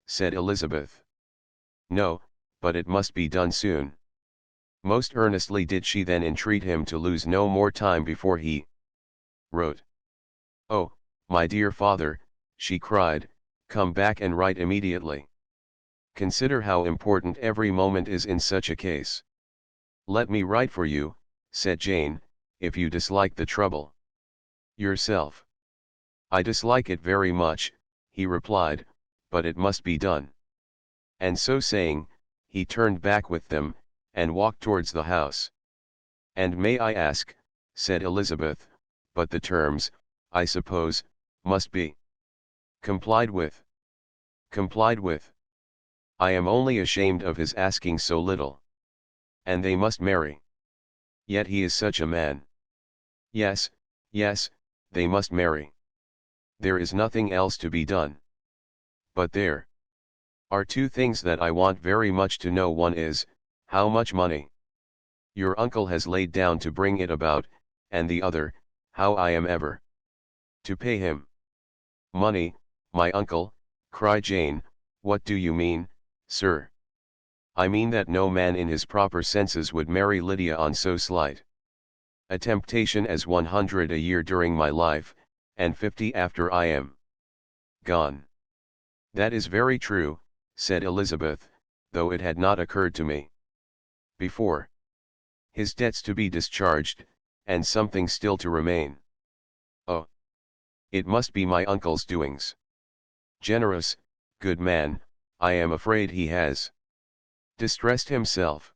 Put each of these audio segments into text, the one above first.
said Elizabeth. No, but it must be done soon. Most earnestly did she then entreat him to lose no more time before he wrote. "Oh, my dear father," she cried, "come back and write immediately. Consider how important every moment is in such a case." "Let me write for you," said Jane, "if you dislike the trouble." "Yourself." "I dislike it very much," he replied, "but it must be done." And so saying, he turned back with them, and walked towards the house. "And may I ask," said Elizabeth, "but the terms, I suppose, must be complied with?" "Complied with? I am only ashamed of his asking so little." "And they must marry. Yet he is such a man." "Yes, yes, they must marry. There is nothing else to be done. But there are two things that I want very much to know. One is, how much money your uncle has laid down to bring it about, and the other, how I am ever to pay him." "Money, my uncle," cried Jane, "what do you mean, sir?" "I mean that no man in his proper senses would marry Lydia on so slight a temptation as 100 a year during my life, and 50 after I am gone." "That is very true," said Elizabeth, "though it had not occurred to me before. His debts to be discharged, and something still to remain. Oh! It must be my uncle's doings. Generous, good man, I am afraid he has distressed himself.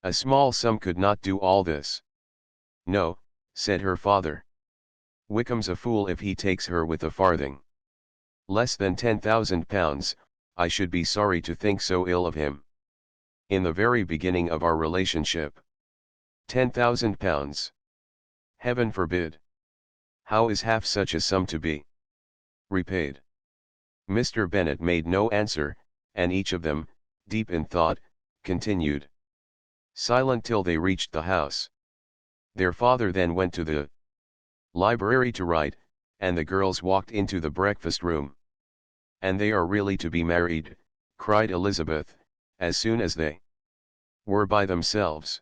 A small sum could not do all this." "No," said her father. "Wickham's a fool if he takes her with a farthing. Less than £10,000, I should be sorry to think so ill of him. In the very beginning of our relationship. £10,000. Heaven forbid. How is half such a sum to be repaid?" Mr. Bennet made no answer, and each of them, deep in thought, continued silent till they reached the house. Their father then went to the library to write, and the girls walked into the breakfast room. "And they are really to be married," cried Elizabeth, as soon as they were by themselves.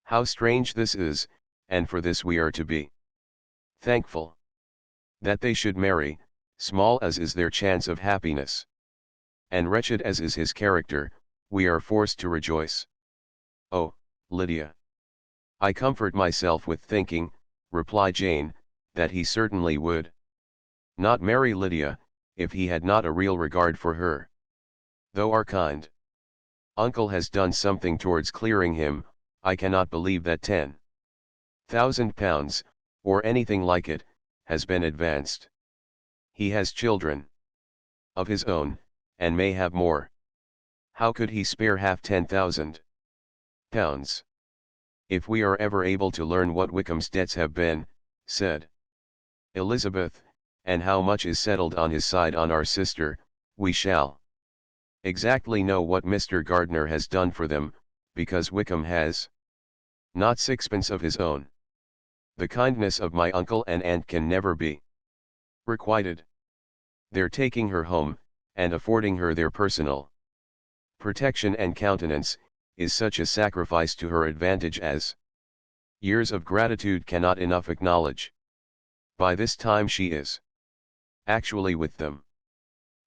"How strange this is, and for this we are to be thankful. That they should marry, small as is their chance of happiness, and wretched as is his character, we are forced to rejoice. Oh, Lydia!" "I comfort myself with thinking," replied Jane, "that he certainly would not marry Lydia, if he had not a real regard for her. Though our kind uncle has done something towards clearing him, I cannot believe that £10,000, or anything like it, has been advanced. He has children of his own, and may have more. How could he spare half £10,000? If we are ever able to learn what Wickham's debts have been," said Elizabeth, "and how much is settled on his side on our sister, we shall exactly know what Mr. Gardiner has done for them, because Wickham has not sixpence of his own. The kindness of my uncle and aunt can never be requited. Their taking her home, and affording her their personal protection and countenance, is such a sacrifice to her advantage as years of gratitude cannot enough acknowledge. By this time she is actually with them.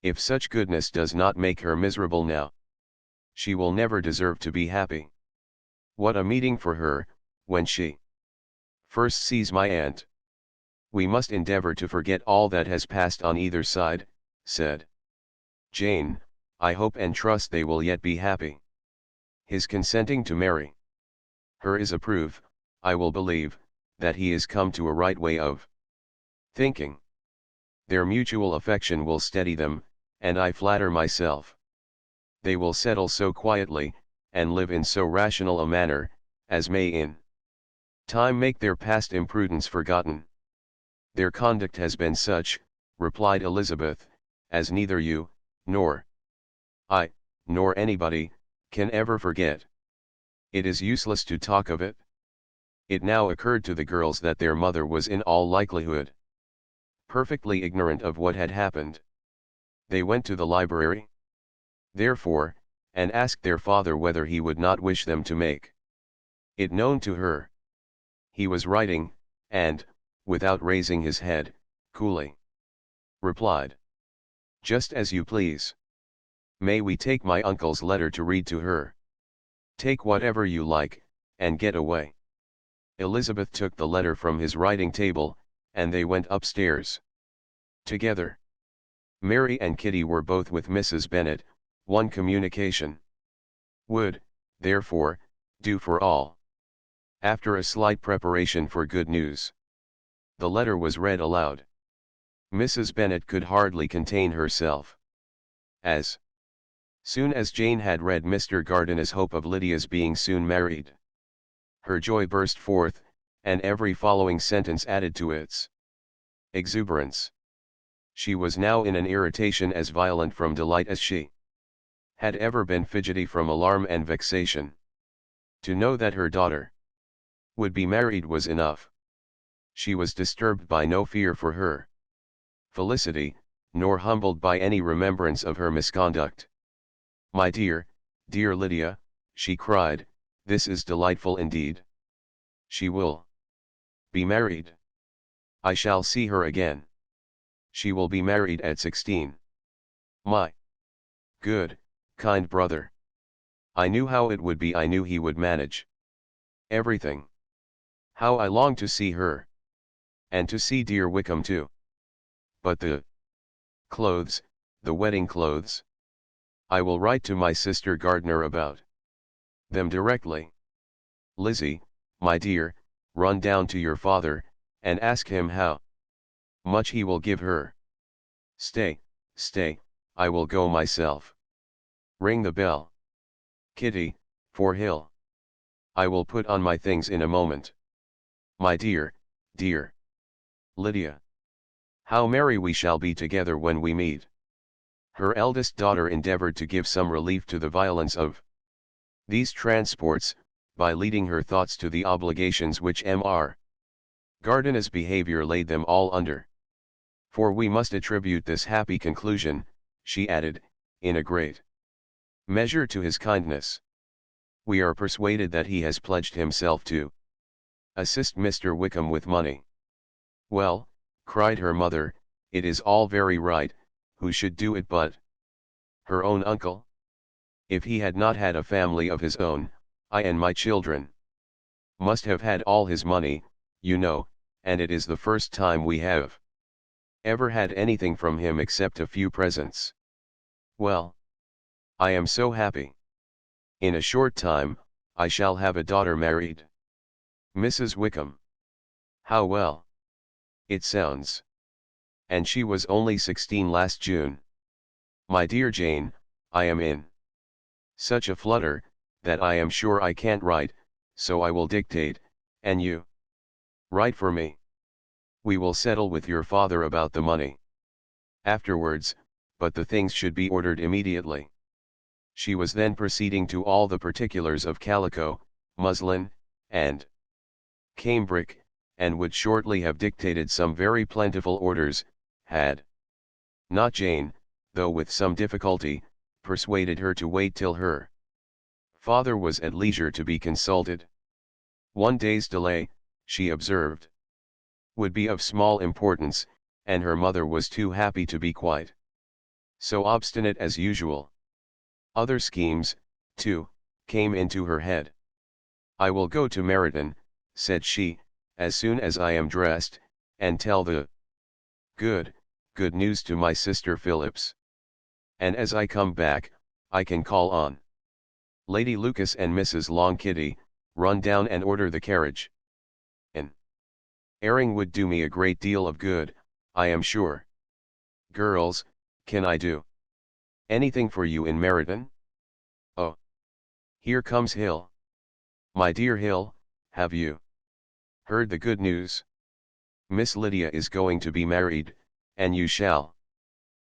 If such goodness does not make her miserable now, she will never deserve to be happy. What a meeting for her, when she first sees my aunt! We must endeavor to forget all that has passed on either side," said Jane. "I hope and trust they will yet be happy. His consenting to marry her is a proof, I will believe, that he is come to a right way of thinking. Their mutual affection will steady them, and I flatter myself they will settle so quietly, and live in so rational a manner, as may in time make their past imprudence forgotten." "Their conduct has been such," replied Elizabeth, "as neither you, nor I, nor anybody, can ever forget. It is useless to talk of it." It now occurred to the girls that their mother was in all likelihood perfectly ignorant of what had happened. They went to the library, therefore, and asked their father whether he would not wish them to make it known to her. He was writing, and, without raising his head, coolly replied, "Just as you please. May we take my uncle's letter to read to her?" "Take whatever you like, and get away." Elizabeth took the letter from his writing table, and they went upstairs together. Mary and Kitty were both with Mrs. Bennet. One communication would, therefore, do for all. After a slight preparation for good news, the letter was read aloud. Mrs. Bennet could hardly contain herself. As soon as Jane had read Mr. Gardiner's hope of Lydia's being soon married, her joy burst forth, and every following sentence added to its exuberance. She was now in an irritation as violent from delight as she had ever been fidgety from alarm and vexation. To know that her daughter would be married was enough. She was disturbed by no fear for her felicity, nor humbled by any remembrance of her misconduct. "My dear, dear Lydia," she cried, "this is delightful indeed. She will be married. I shall see her again. She will be married at 16. My good, kind brother. I knew how it would be. I knew he would manage everything. How I long to see her. And to see dear Wickham too. But the clothes, the wedding clothes. I will write to my sister Gardiner about them directly. Lizzie, my dear, run down to your father, and ask him how much he will give her. Stay, I will go myself. Ring the bell. Kitty, for Hill. I will put on my things in a moment. My dear, dear Lydia. How merry we shall be together when we meet." Her eldest daughter endeavored to give some relief to the violence of these transports, by leading her thoughts to the obligations which Mr. Gardiner's behavior laid them all under. "For we must attribute this happy conclusion," she added, "in a great measure to his kindness. We are persuaded that he has pledged himself to assist Mr. Wickham with money." "Well," cried her mother, "it is all very right. Who should do it but her own uncle? If he had not had a family of his own, I and my children must have had all his money, you know, and it is the first time we have ever had anything from him except a few presents. Well, I am so happy. In a short time, I shall have a daughter married. Mrs. Wickham. How well it sounds. And she was only 16 last June. My dear Jane, I am in such a flutter, that I am sure I can't write, so I will dictate, and you write for me. We will settle with your father about the money afterwards, but the things should be ordered immediately." She was then proceeding to all the particulars of calico, muslin, and cambric, and would shortly have dictated some very plentiful orders, had not Jane, though with some difficulty, persuaded her to wait till her father was at leisure to be consulted. One day's delay, she observed, would be of small importance, and her mother was too happy to be quite so obstinate as usual. Other schemes, too, came into her head. "I will go to Meryton," said she, "as soon as I am dressed, and tell the good news to my sister Phillips. And as I come back, I can call on Lady Lucas and Mrs. Long. Kitty, run down and order the carriage. An airing would do me a great deal of good, I am sure. Girls, can I do anything for you in Meryton? Oh, here comes Hill. My dear Hill, have you heard the good news? Miss Lydia is going to be married, and you shall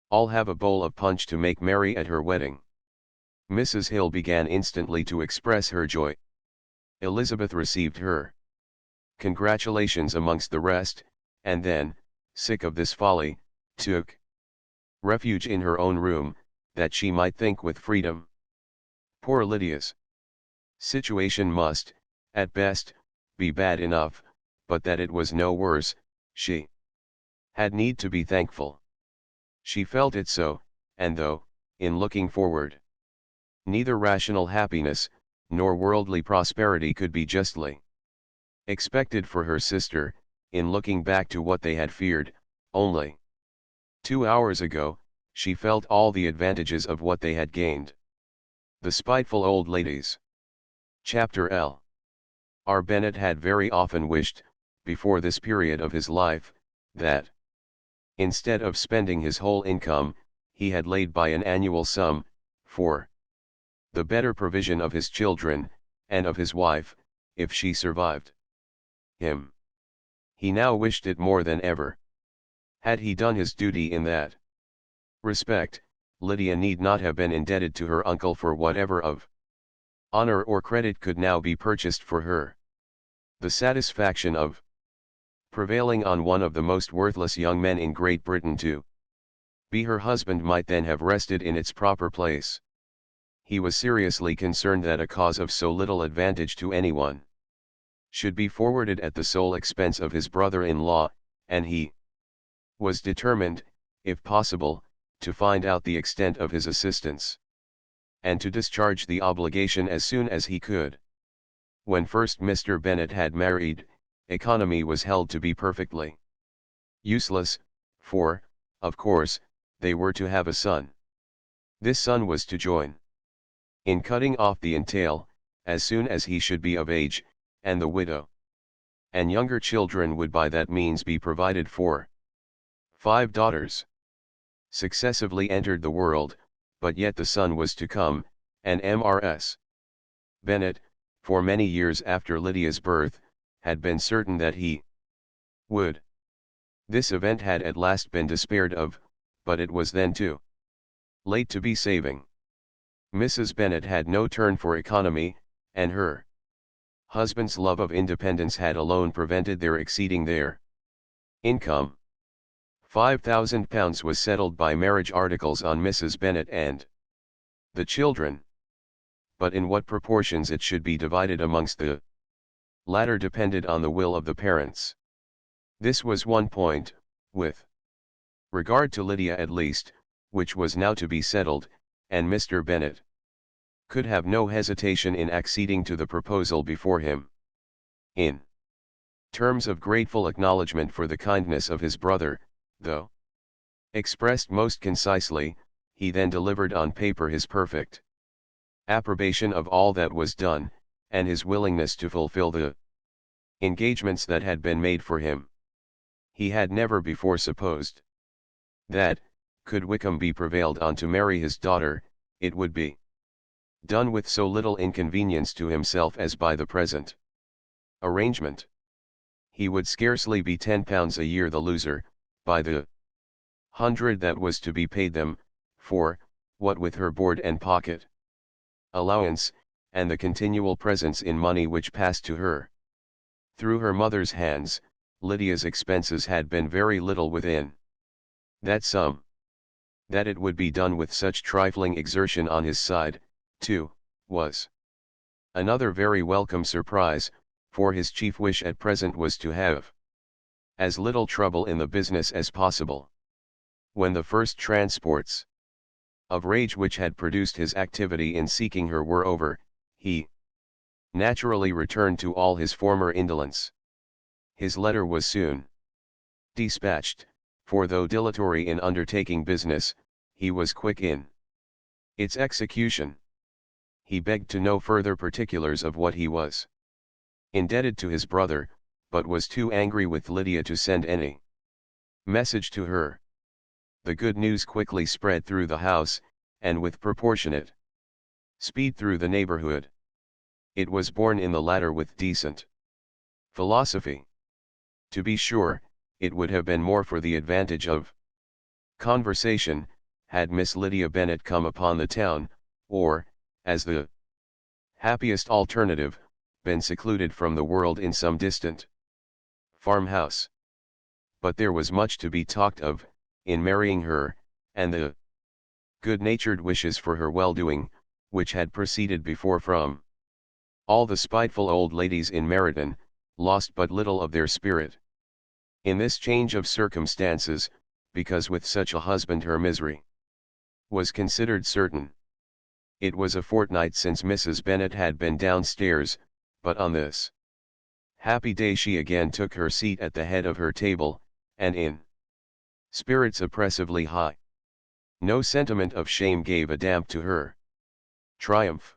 all have a bowl of punch to make merry at her wedding." Mrs. Hill began instantly to express her joy. Elizabeth received her congratulations amongst the rest, and then, sick of this folly, took refuge in her own room, that she might think with freedom. Poor Lydia's situation must, at best, be bad enough, but that it was no worse, she had need to be thankful. She felt it so, and though, in looking forward, neither rational happiness, nor worldly prosperity could be justly expected for her sister, in looking back to what they had feared, only 2 hours ago, she felt all the advantages of what they had gained. The spiteful old ladies. Chapter L. R. Bennet had very often wished, before this period of his life, that, instead of spending his whole income, he had laid by an annual sum, for the better provision of his children, and of his wife, if she survived him. He now wished it more than ever. Had he done his duty in that respect, Lydia need not have been indebted to her uncle for whatever of honor or credit could now be purchased for her. The satisfaction of prevailing on one of the most worthless young men in Great Britain to be her husband might then have rested in its proper place. He was seriously concerned that a cause of so little advantage to anyone should be forwarded at the sole expense of his brother-in-law, and he was determined, if possible, to find out the extent of his assistance, and to discharge the obligation as soon as he could. When first Mr. Bennet had married, economy was held to be perfectly useless, for, of course, they were to have a son. This son was to join in cutting off the entail, as soon as he should be of age, and the widow and younger children would by that means be provided for. 5 daughters successively entered the world, but yet the son was to come, and Mrs. Bennet, for many years after Lydia's birth, had been certain that he would. This event had at last been despaired of, but it was then too late to be saving. Mrs. Bennet had no turn for economy, and her husband's love of independence had alone prevented their exceeding their income. £5,000 was settled by marriage articles on Mrs. Bennet and the children, but in what proportions it should be divided amongst the latter depended on the will of the parents. This was one point, with regard to Lydia at least, which was now to be settled, and Mr. Bennet could have no hesitation in acceding to the proposal before him. In terms of grateful acknowledgment for the kindness of his brother, though expressed most concisely, he then delivered on paper his perfect approbation of all that was done, and his willingness to fulfill the engagements that had been made for him. He had never before supposed that, could Wickham be prevailed on to marry his daughter, it would be done with so little inconvenience to himself as by the present arrangement. He would scarcely be £10 a year the loser, by the 100 that was to be paid them, for, what with her board and pocket allowance, and the continual presents in money which passed to her through her mother's hands, Lydia's expenses had been very little within that sum. That it would be done with such trifling exertion on his side, too, was another very welcome surprise, for his chief wish at present was to have as little trouble in the business as possible. When the first transports of rage which had produced his activity in seeking her were over, he naturally returned to all his former indolence. His letter was soon dispatched, for though dilatory in undertaking business, he was quick in its execution. He begged to know further particulars of what he was indebted to his brother, but was too angry with Lydia to send any message to her. The good news quickly spread through the house, and with proportionate speed through the neighborhood. It was borne in the latter with decent philosophy. To be sure, it would have been more for the advantage of conversation, had Miss Lydia Bennet come upon the town, or, as the happiest alternative, been secluded from the world in some distant farmhouse. But there was much to be talked of, in marrying her, and the good-natured wishes for her well-doing, which had proceeded before from all the spiteful old ladies in Meryton, lost but little of their spirit. In this change of circumstances, because with such a husband her misery was considered certain. It was a fortnight since Mrs. Bennet had been downstairs, but on this happy day she again took her seat at the head of her table, and in spirits oppressively high. No sentiment of shame gave a damp to her triumph.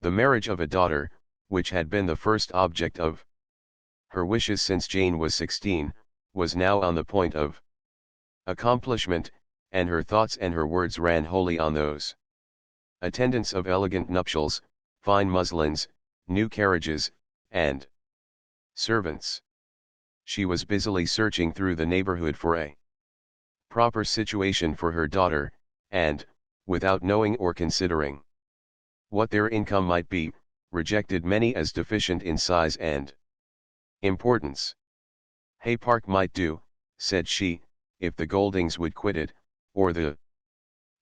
The marriage of a daughter, which had been the first object of her wishes since Jane was 16, was now on the point of accomplishment, and her thoughts and her words ran wholly on those attendants of elegant nuptials, fine muslins, new carriages, and servants. She was busily searching through the neighborhood for a proper situation for her daughter, and, without knowing or considering what their income might be, rejected many as deficient in size and importance. Hay Park might do, said she, if the Goldings would quit it, or the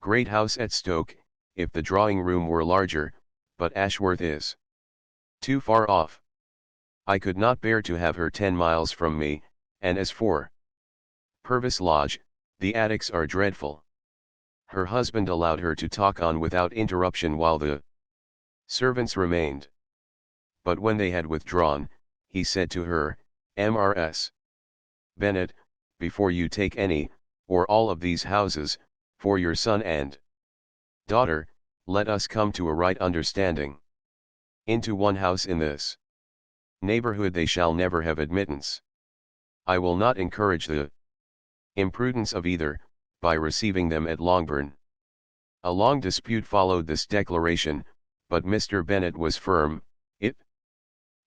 great house at Stoke, if the drawing-room were larger, but Ashworth is too far off. I could not bear to have her 10 miles from me, and as for Purvis Lodge, the attics are dreadful. Her husband allowed her to talk on without interruption while the servants remained. But when they had withdrawn, he said to her, Mrs. Bennet, before you take any, or all of these houses, for your son and daughter, let us come to a right understanding. Into one house in this neighborhood they shall never have admittance. I will not encourage the imprudence of either, by receiving them at Longbourn. A long dispute followed this declaration, but Mr. Bennet was firm. It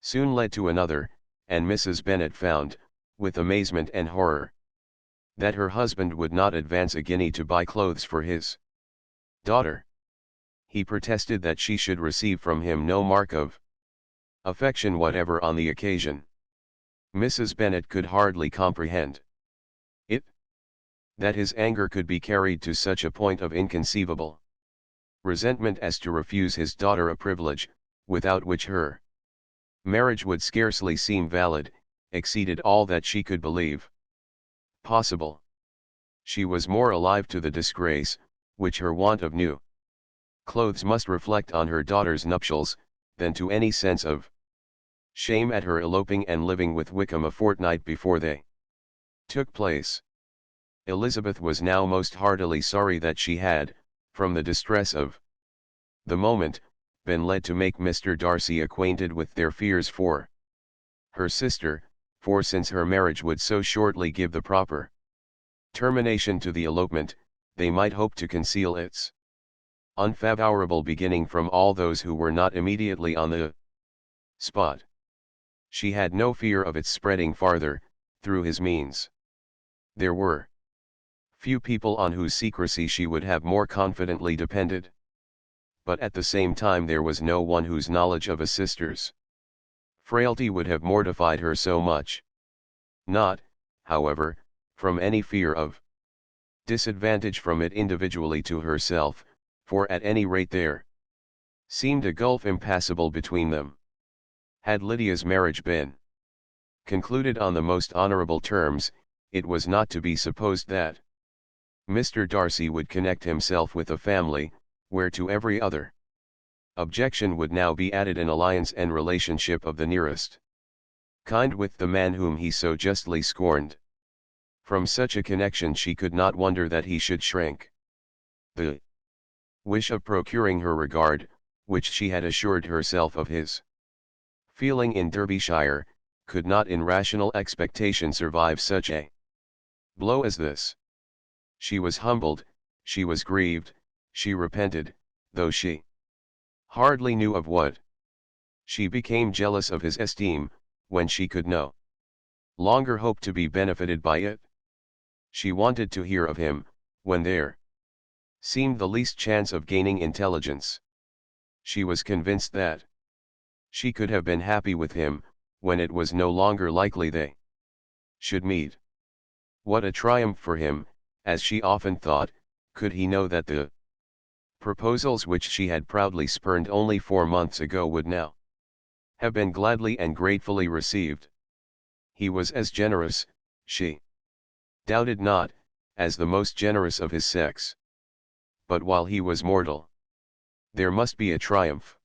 soon led to another, and Mrs. Bennet found, with amazement and horror, that her husband would not advance a guinea to buy clothes for his daughter. He protested that she should receive from him no mark of affection whatever on the occasion. Mrs. Bennet could hardly comprehend it. That his anger could be carried to such a point of inconceivable resentment as to refuse his daughter a privilege, without which her marriage would scarcely seem valid, exceeded all that she could believe possible. She was more alive to the disgrace, which her want of new clothes must reflect on her daughter's nuptials, than to any sense of shame at her eloping and living with Wickham a fortnight before they took place. Elizabeth was now most heartily sorry that she had, from the distress of the moment, been led to make Mr. Darcy acquainted with their fears for her sister, for since her marriage would so shortly give the proper termination to the elopement, they might hope to conceal its unfavorable beginning from all those who were not immediately on the spot. She had no fear of its spreading farther, through his means. There were few people on whose secrecy she would have more confidently depended. But at the same time there was no one whose knowledge of a sister's frailty would have mortified her so much. Not, however, from any fear of disadvantage from it individually to herself, for at any rate there seemed a gulf impassable between them. Had Lydia's marriage been concluded on the most honorable terms, it was not to be supposed that Mr. Darcy would connect himself with a family, where to every other objection would now be added an alliance and relationship of the nearest kind with the man whom he so justly scorned. From such a connection she could not wonder that he should shrink. The wish of procuring her regard, which she had assured herself of his feeling in Derbyshire, could not in rational expectation survive such a blow as this. She was humbled, she was grieved, she repented, though she hardly knew of what. She became jealous of his esteem, when she could no longer hope to be benefited by it. She wanted to hear of him, when there seemed the least chance of gaining intelligence. She was convinced that she could have been happy with him, when it was no longer likely they should meet. What a triumph for him, as she often thought, Could he know that the proposals which she had proudly spurned only 4 months ago would now have been gladly and gratefully received? He was as generous, she doubted not, as the most generous of his sex. But while he was mortal, there must be a triumph.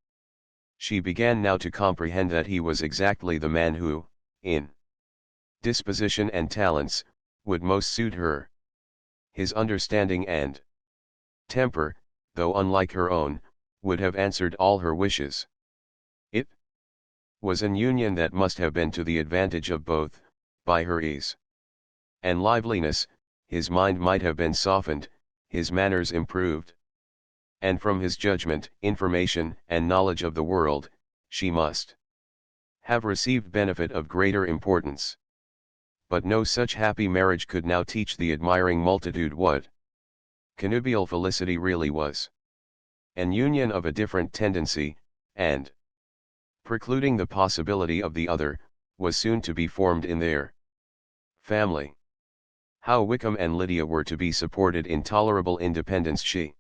She began now to comprehend that he was exactly the man who, in disposition and talents, would most suit her. His understanding and temper, though unlike her own, would have answered all her wishes. It was an union that must have been to the advantage of both. By her ease and liveliness, his mind might have been softened, his manners improved. And from his judgment, information, and knowledge of the world, she must have received benefit of greater importance. But no such happy marriage could now teach the admiring multitude what connubial felicity really was. An union of a different tendency, and precluding the possibility of the other, was soon to be formed in their family. How Wickham and Lydia were to be supported in tolerable independence she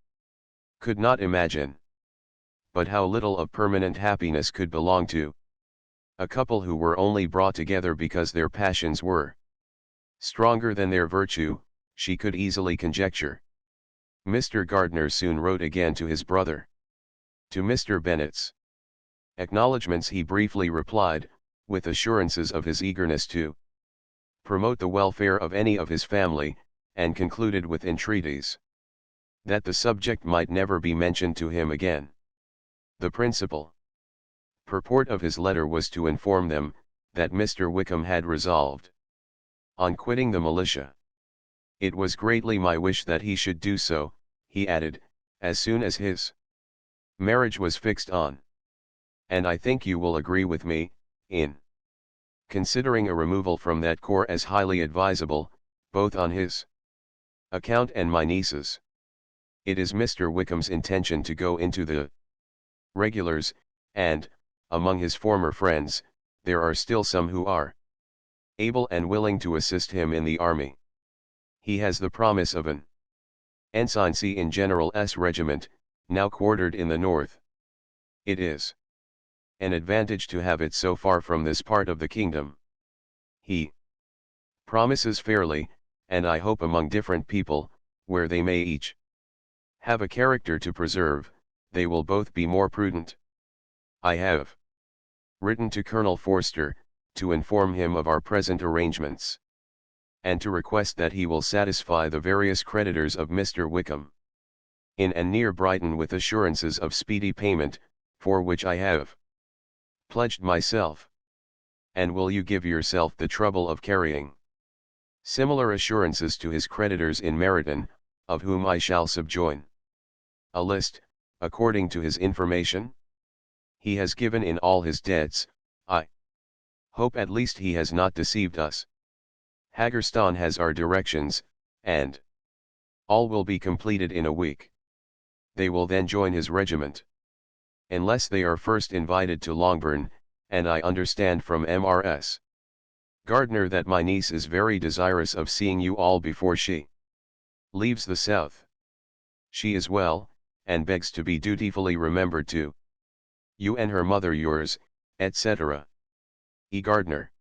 could not imagine. But how little of permanent happiness could belong to a couple who were only brought together because their passions were stronger than their virtue, she could easily conjecture. Mr. Gardiner soon wrote again to his brother. To Mr. Bennet's acknowledgments he briefly replied, with assurances of his eagerness to promote the welfare of any of his family, and concluded with entreaties that the subject might never be mentioned to him again. The principal purport of his letter was to inform them, that Mr. Wickham had resolved on quitting the militia. It was greatly my wish that he should do so, he added, as soon as his marriage was fixed on. And I think you will agree with me, in considering a removal from that corps as highly advisable, both on his account and my niece's. It is Mr. Wickham's intention to go into the regulars, and, among his former friends, there are still some who are able and willing to assist him in the army. He has the promise of an ensigncy in General S. regiment, now quartered in the north. It is an advantage to have it so far from this part of the kingdom. He promises fairly, and I hope among different people, where they may each have a character to preserve, they will both be more prudent. I have written to Colonel Forster, to inform him of our present arrangements, and to request that he will satisfy the various creditors of Mr. Wickham in and near Brighton with assurances of speedy payment, for which I have pledged myself. And will you give yourself the trouble of carrying similar assurances to his creditors in Meryton, of whom I shall subjoin a list, according to his information? He has given in all his debts. I hope at least he has not deceived us. Haggerston has our directions, and all will be completed in a week. They will then join his regiment, unless they are first invited to Longbourn, and I understand from Mrs. Gardiner that my niece is very desirous of seeing you all before she leaves the south. She is well, and begs to be dutifully remembered to you and her mother, yours, etc. E. Gardiner.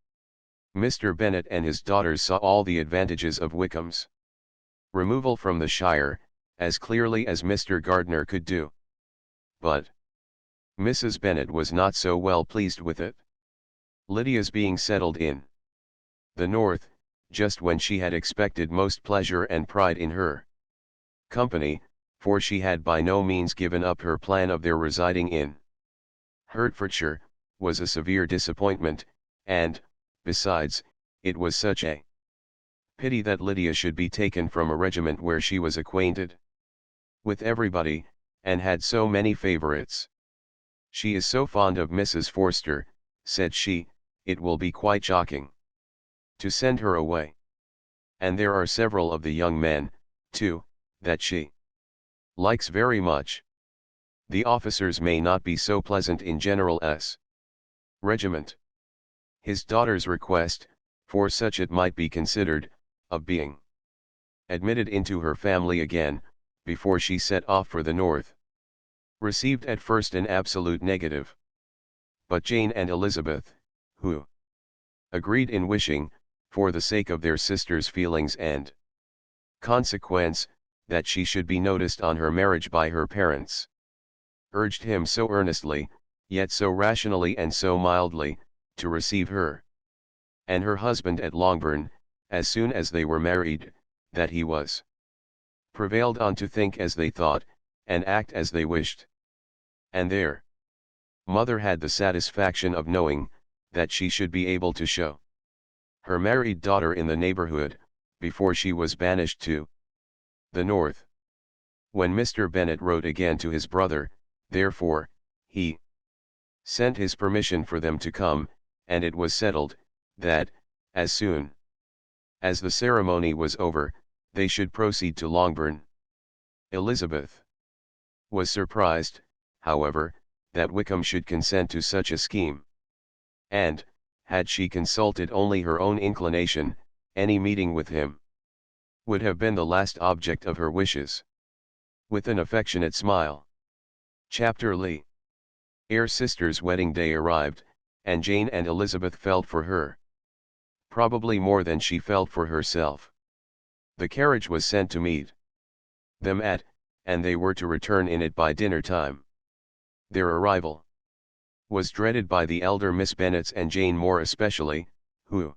Mr. Bennet and his daughters saw all the advantages of Wickham's removal from the shire, as clearly as Mr. Gardiner could do. But Mrs. Bennet was not so well pleased with it. Lydia's being settled in the north, just when she had expected most pleasure and pride in her company, for she had by no means given up her plan of their residing in Hertfordshire, was a severe disappointment, and, besides, it was such a pity that Lydia should be taken from a regiment where she was acquainted with everybody, and had so many favourites. She is so fond of Mrs. Forster, said she, it will be quite shocking to send her away. And there are several of the young men, too, that she likes very much. The officers may not be so pleasant in General S. regiment. His daughter's request, for such it might be considered, of being admitted into her family again, before she set off for the north. Received at first an absolute negative. But Jane and Elizabeth, who agreed in wishing, for the sake of their sister's feelings and consequence, that she should be noticed on her marriage by her parents, urged him so earnestly, yet so rationally and so mildly, to receive her and her husband at Longbourn, as soon as they were married, that he was prevailed on to think as they thought, and act as they wished. And their mother had the satisfaction of knowing, that she should be able to show her married daughter in the neighborhood, before she was banished to the north. When Mr. Bennet wrote again to his brother, therefore, he sent his permission for them to come, and it was settled, that, as soon as the ceremony was over, they should proceed to Longbourn. Elizabeth was surprised, however, that Wickham should consent to such a scheme. And, had she consulted only her own inclination, any meeting with him would have been the last object of her wishes. With an affectionate smile. Chapter Lee. Ere sister's wedding day arrived, and Jane and Elizabeth felt for her probably more than she felt for herself. The carriage was sent to meet them and they were to return in it by dinner time. Their arrival was dreaded by the elder Miss Bennets and Jane more especially, who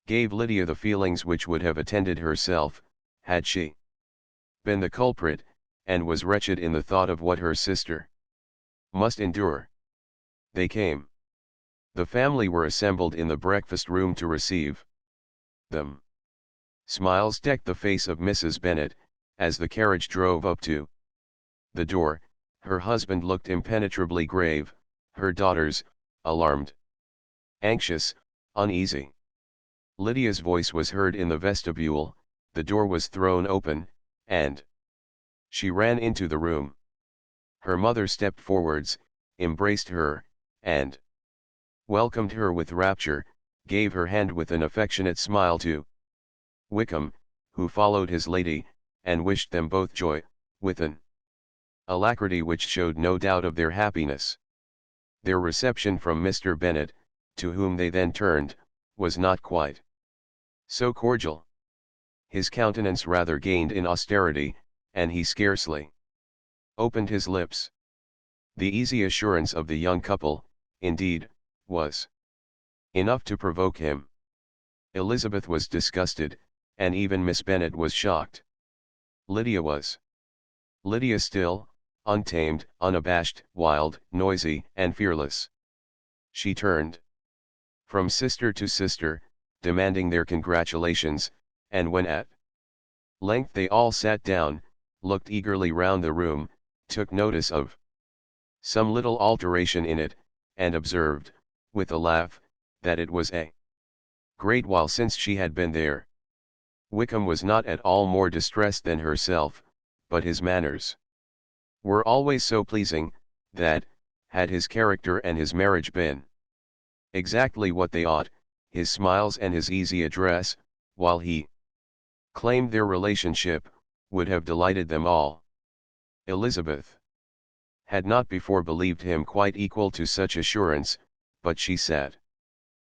gave Lydia the feelings which would have attended herself, had she been the culprit, and was wretched in the thought of what her sister must endure. They came. The family were assembled in the breakfast room to receive them. Smiles decked the face of Mrs. Bennet, as the carriage drove up to the door. Her husband looked impenetrably grave, her daughters, alarmed, anxious, uneasy. Lydia's voice was heard in the vestibule, the door was thrown open, and she ran into the room. Her mother stepped forwards, embraced her, and welcomed her with rapture, gave her hand with an affectionate smile to Wickham, who followed his lady, and wished them both joy, with an alacrity which showed no doubt of their happiness. Their reception from Mr. Bennet, to whom they then turned, was not quite so cordial. His countenance rather gained in austerity, and he scarcely opened his lips. The easy assurance of the young couple, indeed, was enough to provoke him. Elizabeth was disgusted, and even Miss Bennet was shocked. Lydia was Lydia still, untamed, unabashed, wild, noisy, and fearless. She turned from sister to sister, demanding their congratulations, and when at length they all sat down, looked eagerly round the room, took notice of some little alteration in it, and observed, with a laugh, that it was a great while since she had been there. Wickham was not at all more distressed than herself, but his manners were always so pleasing, that, had his character and his marriage been exactly what they ought, his smiles and his easy address, while he claimed their relationship, would have delighted them all. Elizabeth had not before believed him quite equal to such assurance, but she sat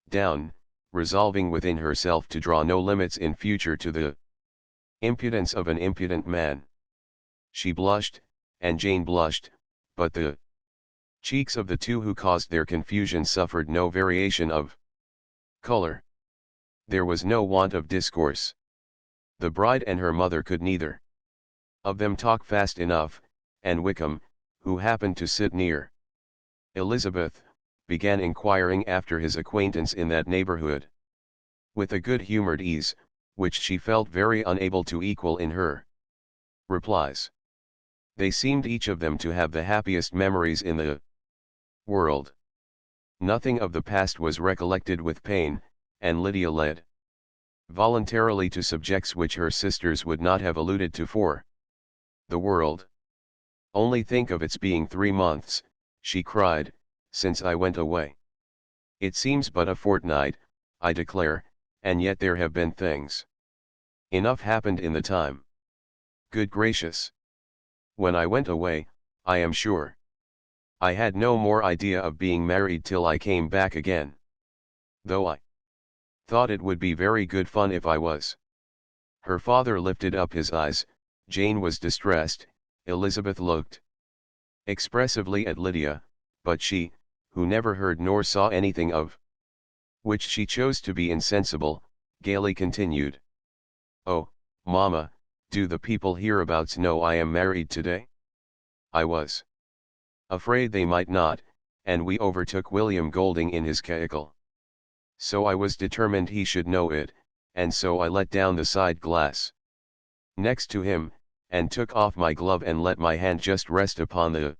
down, resolving within herself to draw no limits in future to the impudence of an impudent man. She blushed, and Jane blushed, but the cheeks of the two who caused their confusion suffered no variation of color. There was no want of discourse. The bride and her mother could neither of them talk fast enough, and Wickham, who happened to sit near Elizabeth, began inquiring after his acquaintance in that neighborhood, with a good-humored ease, which she felt very unable to equal in her replies. They seemed each of them to have the happiest memories in the world. Nothing of the past was recollected with pain, and Lydia led voluntarily to subjects which her sisters would not have alluded to for the world. "Only think of its being 3 months, she cried, since I went away. It seems but a fortnight, I declare, and yet there have been things enough happened in the time. Good gracious! When I went away, I am sure. I had no more idea of being married till I came back again. Though I thought it would be very good fun if I was. Her father lifted up his eyes, Jane was distressed, Elizabeth looked expressively at Lydia, but she, who never heard nor saw anything of which she chose to be insensible, gaily continued. Oh, Mamma, do the people hereabouts know I am married today? I was afraid they might not, and we overtook William Golding in his vehicle. So I was determined he should know it, and so I let down the side glass next to him, and took off my glove and let my hand just rest upon the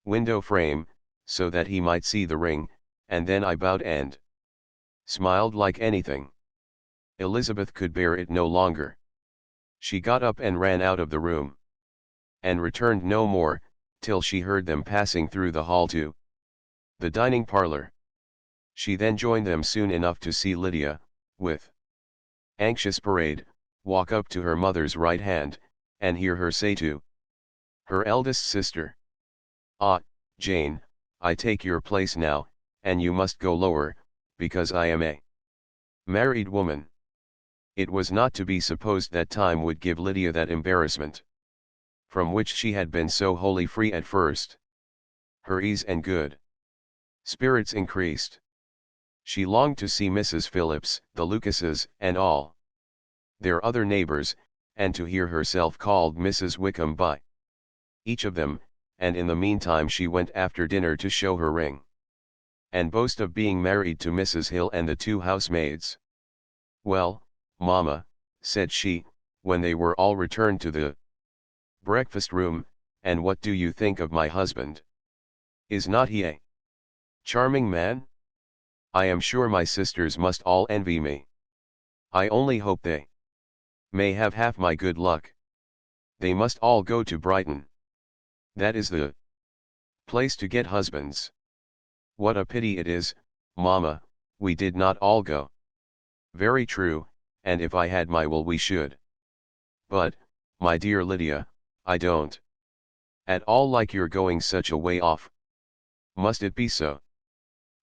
window frame, so that he might see the ring, and then I bowed and smiled like anything. Elizabeth could bear it no longer. She got up and ran out of the room, and returned no more, till she heard them passing through the hall to the dining parlour. She then joined them soon enough to see Lydia, with anxious parade, walk up to her mother's right hand, and hear her say to her eldest sister, "Ah, Jane, I take your place now, and you must go lower, because I am a married woman." It was not to be supposed that time would give Lydia that embarrassment, from which she had been so wholly free at first. Her ease and good spirits increased. She longed to see Mrs. Phillips, the Lucases, and all their other neighbors, and to hear herself called Mrs. Wickham by each of them, and in the meantime she went after dinner to show her ring, and boast of being married to Mrs. Hill and the two housemaids. "Well, Mamma," said she, when they were all returned to the breakfast room, "and what do you think of my husband? Is not he a charming man? I am sure my sisters must all envy me. I only hope they may have half my good luck. They must all go to Brighton. That is the place to get husbands. What a pity it is, Mamma, we did not all go." "Very true, and if I had my will we should. But, my dear Lydia, I don't at all like your going such a way off. Must it be so?"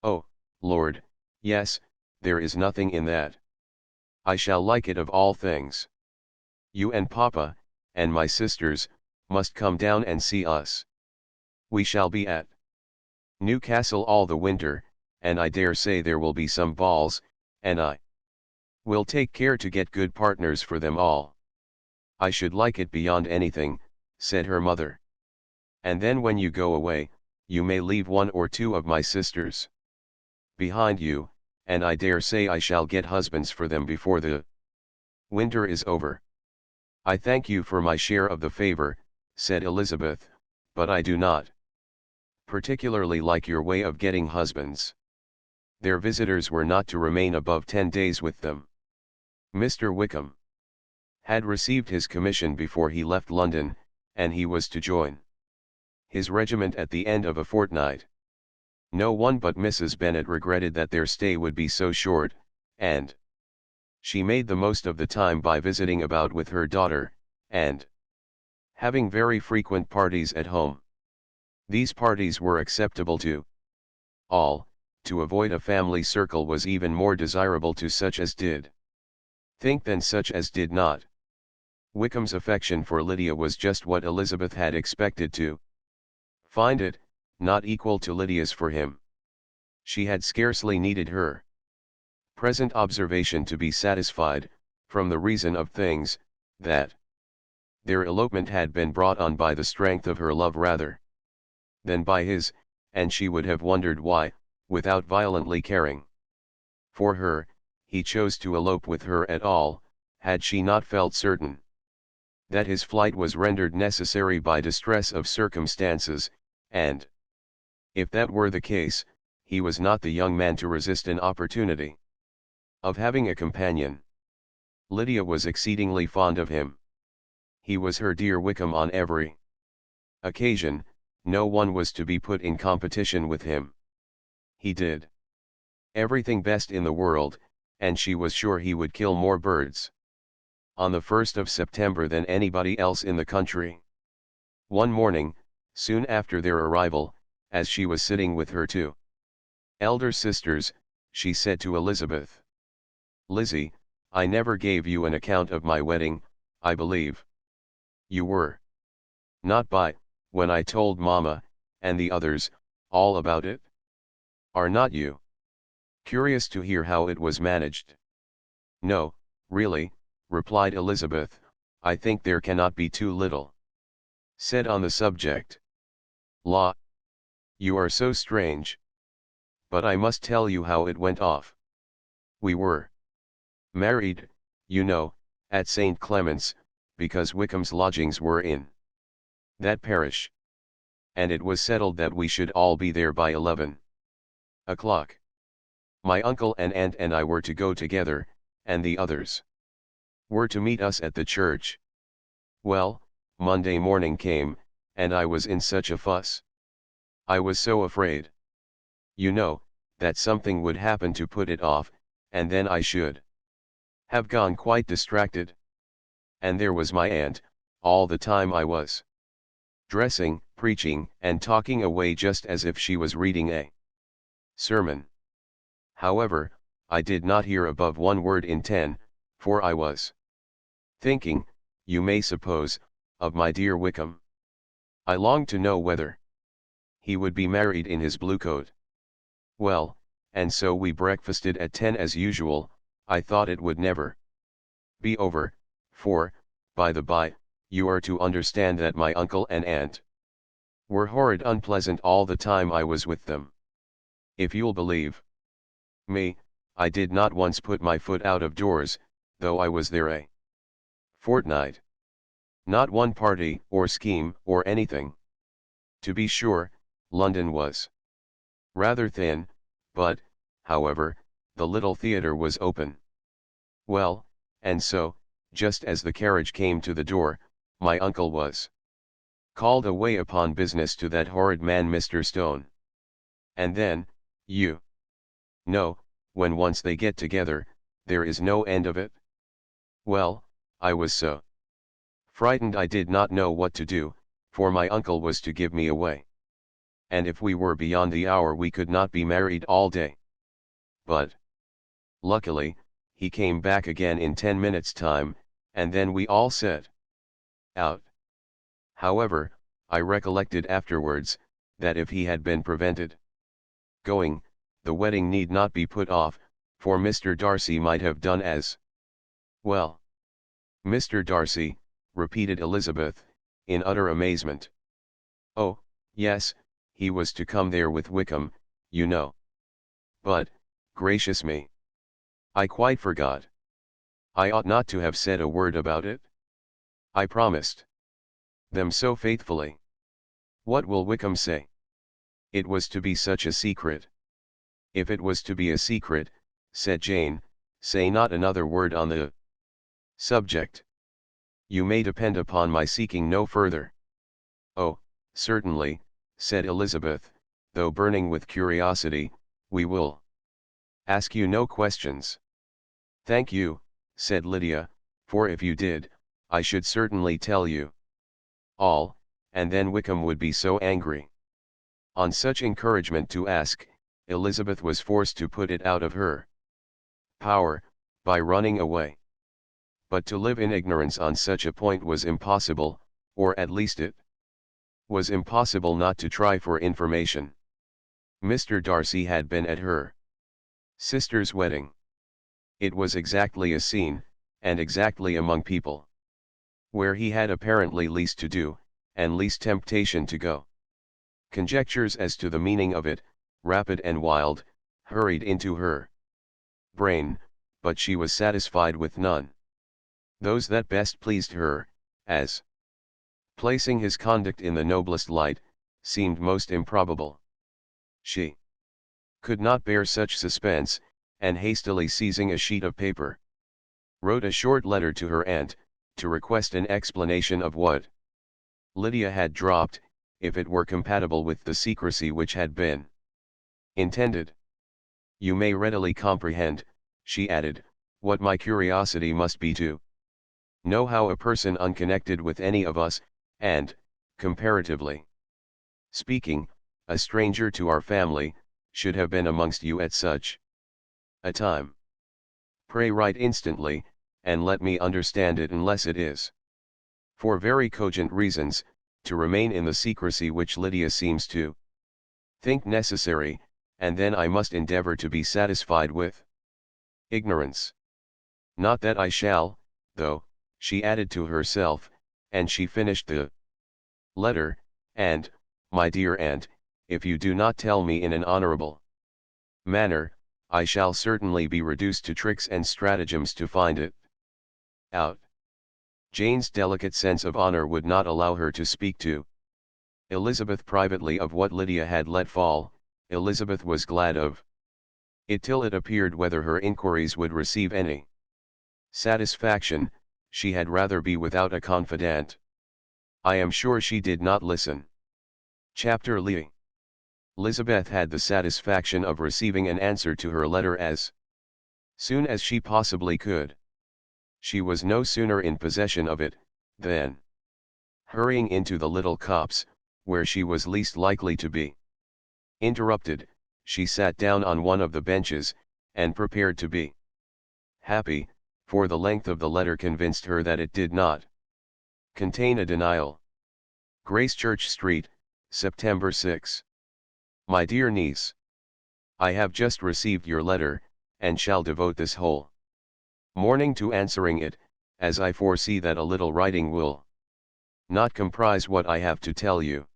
"Oh, Lord, yes, there is nothing in that. I shall like it of all things. You and Papa, and my sisters, must come down and see us. We shall be at Newcastle all the winter, and I dare say there will be some balls, and I will take care to get good partners for them all." "I should like it beyond anything," said her mother. "And then when you go away, you may leave one or two of my sisters behind you, and I dare say I shall get husbands for them before the winter is over." "I thank you for my share of the favor," said Elizabeth, "but I do not particularly like your way of getting husbands." Their visitors were not to remain above 10 days with them. Mr. Wickham had received his commission before he left London, and he was to join his regiment at the end of a fortnight. No one but Mrs. Bennet regretted that their stay would be so short, and she made the most of the time by visiting about with her daughter, and having very frequent parties at home. These parties were acceptable to all. To avoid a family circle was even more desirable to such as did think than such as did not. Wickham's affection for Lydia was just what Elizabeth had expected to find it, not equal to Lydia's for him. She had scarcely needed her present observation to be satisfied, from the reason of things, that their elopement had been brought on by the strength of her love rather than by his, and she would have wondered why, without violently caring for her, he chose to elope with her at all, had she not felt certain that his flight was rendered necessary by distress of circumstances, and, if that were the case, he was not the young man to resist an opportunity of having a companion. Lydia was exceedingly fond of him. He was her dear Wickham on every occasion, no one was to be put in competition with him. He did everything best in the world, and she was sure he would kill more birds on the 1st of September than anybody else in the country. One morning, soon after their arrival, as she was sitting with her two elder sisters, she said to Elizabeth, "Lizzie, I never gave you an account of my wedding, I believe. You were not by, when I told Mamma, and the others, all about it? Are not you curious to hear how it was managed?" "No, really," replied Elizabeth, "I think there cannot be too little said on the subject. La! You are so strange. But I must tell you how it went off. We were married, you know, at St. Clement's, because Wickham's lodgings were in that parish. And it was settled that we should all be there by 11 o'clock. My uncle and aunt and I were to go together, and the others were to meet us at the church. Well, Monday morning came, and I was in such a fuss. I was so afraid, you know, that something would happen to put it off, and then I should have gone quite distracted. And there was my aunt, all the time I was dressing, preaching, and talking away just as if she was reading a sermon. However, I did not hear above one word in 10, for I was thinking, you may suppose, of my dear Wickham. I longed to know whether he would be married in his blue coat. Well, and so we breakfasted at 10 as usual. I thought it would never be over, for, by the by, you are to understand that my uncle and aunt were horrid unpleasant all the time I was with them. If you'll believe me, I did not once put my foot out of doors, though I was there a fortnight. Not one party, or scheme, or anything. To be sure, London was rather thin, but, however, the little theatre was open. Well, and so, just as the carriage came to the door, my uncle was called away upon business to that horrid man Mr. Stone. And then, you know, when once they get together, there is no end of it. Well, I was so frightened I did not know what to do, for my uncle was to give me away. And if we were beyond the hour we could not be married all day. But, luckily, he came back again in 10 minutes' time, and then we all set out. However, I recollected afterwards, that if he had been prevented going, the wedding need not be put off, for Mr. Darcy might have done as well. Mr. Darcy, repeated Elizabeth, in utter amazement. Oh, yes, he was to come there with Wickham, you know. But, gracious me, I quite forgot. I ought not to have said a word about it. I promised them so faithfully. What will Wickham say? It was to be such a secret. If it was to be a secret, said Jane, say not another word on the subject. You may depend upon my seeking no further. Oh, certainly, said Elizabeth, though burning with curiosity, we will ask you no questions. Thank you, said Lydia, for if you did, I should certainly tell you all, and then Wickham would be so angry. On such encouragement to ask, Elizabeth was forced to put it out of her power, by running away. But to live in ignorance on such a point was impossible, or at least it was impossible not to try for information. Mr. Darcy had been at her sister's wedding. It was exactly a scene, and exactly among people where he had apparently least to do, and least temptation to go. Conjectures as to the meaning of it, rapid and wild, hurried into her brain, but she was satisfied with none. Those that best pleased her, as placing his conduct in the noblest light, seemed most improbable. She could not bear such suspense, and hastily seizing a sheet of paper, wrote a short letter to her aunt, to request an explanation of what Lydia had dropped, if it were compatible with the secrecy which had been intended. You may readily comprehend, she added, what my curiosity must be to know how a person unconnected with any of us, and, comparatively speaking, a stranger to our family, should have been amongst you at such a time. Pray write instantly, and let me understand it unless it is, for very cogent reasons, to remain in the secrecy which Lydia seems to think necessary, and then I must endeavor to be satisfied with ignorance. Not that I shall, though, she added to herself, and she finished the letter, and, my dear aunt, if you do not tell me in an honorable manner, I shall certainly be reduced to tricks and stratagems to find it out. Jane's delicate sense of honor would not allow her to speak to Elizabeth privately of what Lydia had let fall. Elizabeth was glad of it till it appeared whether her inquiries would receive any satisfaction. She had rather be without a confidant. I am sure she did not listen. Chapter Lee. Elizabeth had the satisfaction of receiving an answer to her letter as soon as she possibly could. She was no sooner in possession of it, than, hurrying into the little copse, where she was least likely to be interrupted, she sat down on one of the benches, and prepared to be happy, for the length of the letter convinced her that it did not contain a denial. Gracechurch Street, September 6. My dear niece, I have just received your letter, and shall devote this whole morning to answering it, as I foresee that a little writing will not comprise what I have to tell you.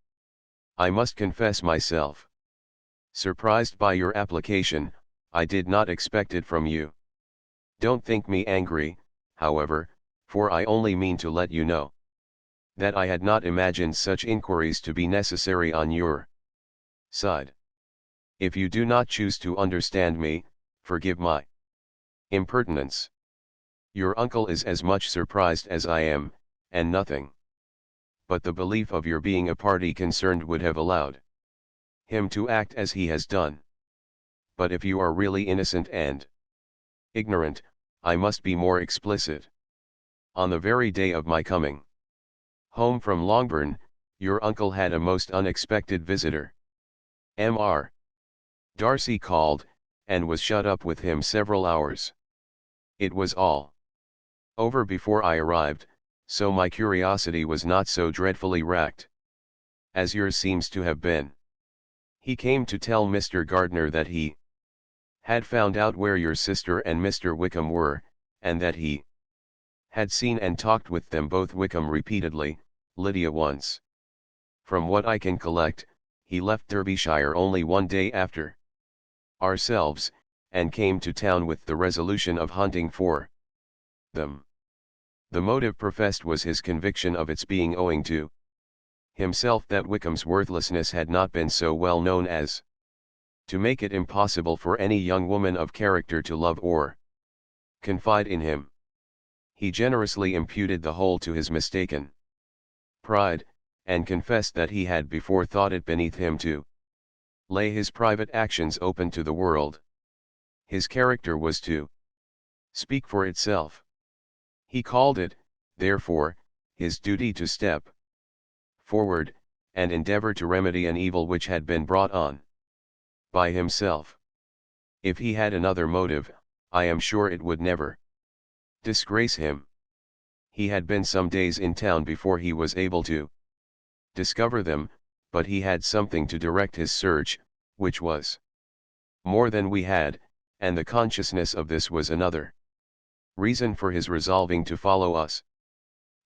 I must confess myself surprised by your application. I did not expect it from you. Don't think me angry, however, for I only mean to let you know that I had not imagined such inquiries to be necessary on your side. If you do not choose to understand me, forgive my impertinence. Your uncle is as much surprised as I am, and nothing but the belief of your being a party concerned would have allowed him to act as he has done. But if you are really innocent and ignorant, I must be more explicit. On the very day of my coming home from Longbourn, your uncle had a most unexpected visitor. Mr. Darcy called, and was shut up with him several hours. It was all over before I arrived, so my curiosity was not so dreadfully racked as yours seems to have been. He came to tell Mr. Gardiner that he had found out where your sister and Mr. Wickham were, and that he had seen and talked with them both, Wickham repeatedly, Lydia once. From what I can collect, he left Derbyshire only one day after ourselves, and came to town with the resolution of hunting for them. The motive professed was his conviction of its being owing to himself that Wickham's worthlessness had not been so well known as to make it impossible for any young woman of character to love or confide in him. He generously imputed the whole to his mistaken pride, and confessed that he had before thought it beneath him to lay his private actions open to the world. His character was to speak for itself. He called it, therefore, his duty to step forward, and endeavor to remedy an evil which had been brought on by himself. If he had another motive, I am sure it would never disgrace him. He had been some days in town before he was able to discover them, but he had something to direct his search, which was more than we had, and the consciousness of this was another reason for his resolving to follow us.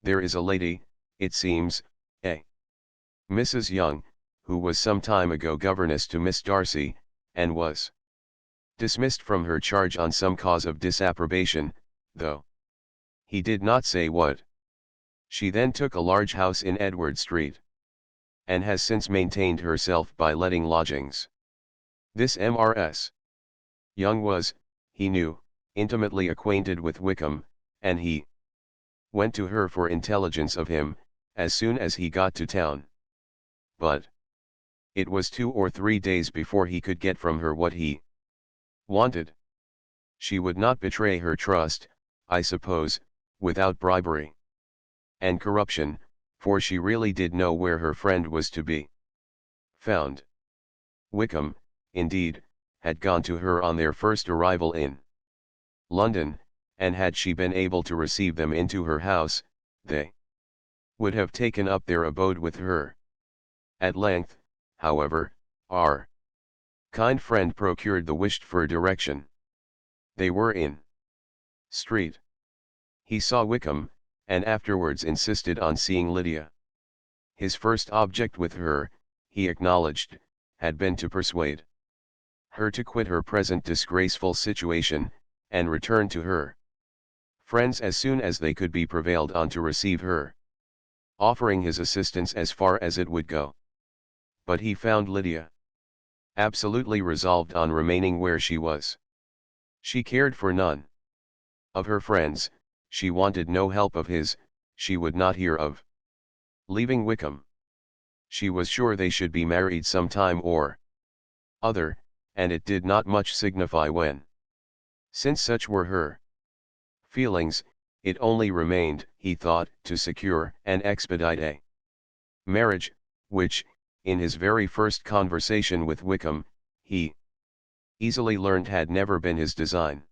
There is a lady, it seems, a Mrs. Young, who was some time ago governess to Miss Darcy, and was dismissed from her charge on some cause of disapprobation, though he did not say what. She then took a large house in Edward Street, and has since maintained herself by letting lodgings. This Mrs. Young was, he knew, intimately acquainted with Wickham, and he went to her for intelligence of him, as soon as he got to town. But it was 2 or 3 days before he could get from her what he wanted. She would not betray her trust, I suppose, without bribery and corruption, for she really did know where her friend was to be found. Wickham, indeed, had gone to her on their first arrival in London, and had she been able to receive them into her house, they would have taken up their abode with her. At length, however, our kind friend procured the wished-for direction. They were in Street. He saw Wickham, and afterwards insisted on seeing Lydia. His first object with her, he acknowledged, had been to persuade her to quit her present disgraceful situation, and return to her friends as soon as they could be prevailed on to receive her, offering his assistance as far as it would go. But he found Lydia absolutely resolved on remaining where she was. She cared for none of her friends, she wanted no help of his, she would not hear of leaving Wickham. She was sure they should be married some time or other, and it did not much signify when. Since such were her feelings, it only remained, he thought, to secure and expedite a marriage, which, in his very first conversation with Wickham, he easily learned had never been his design.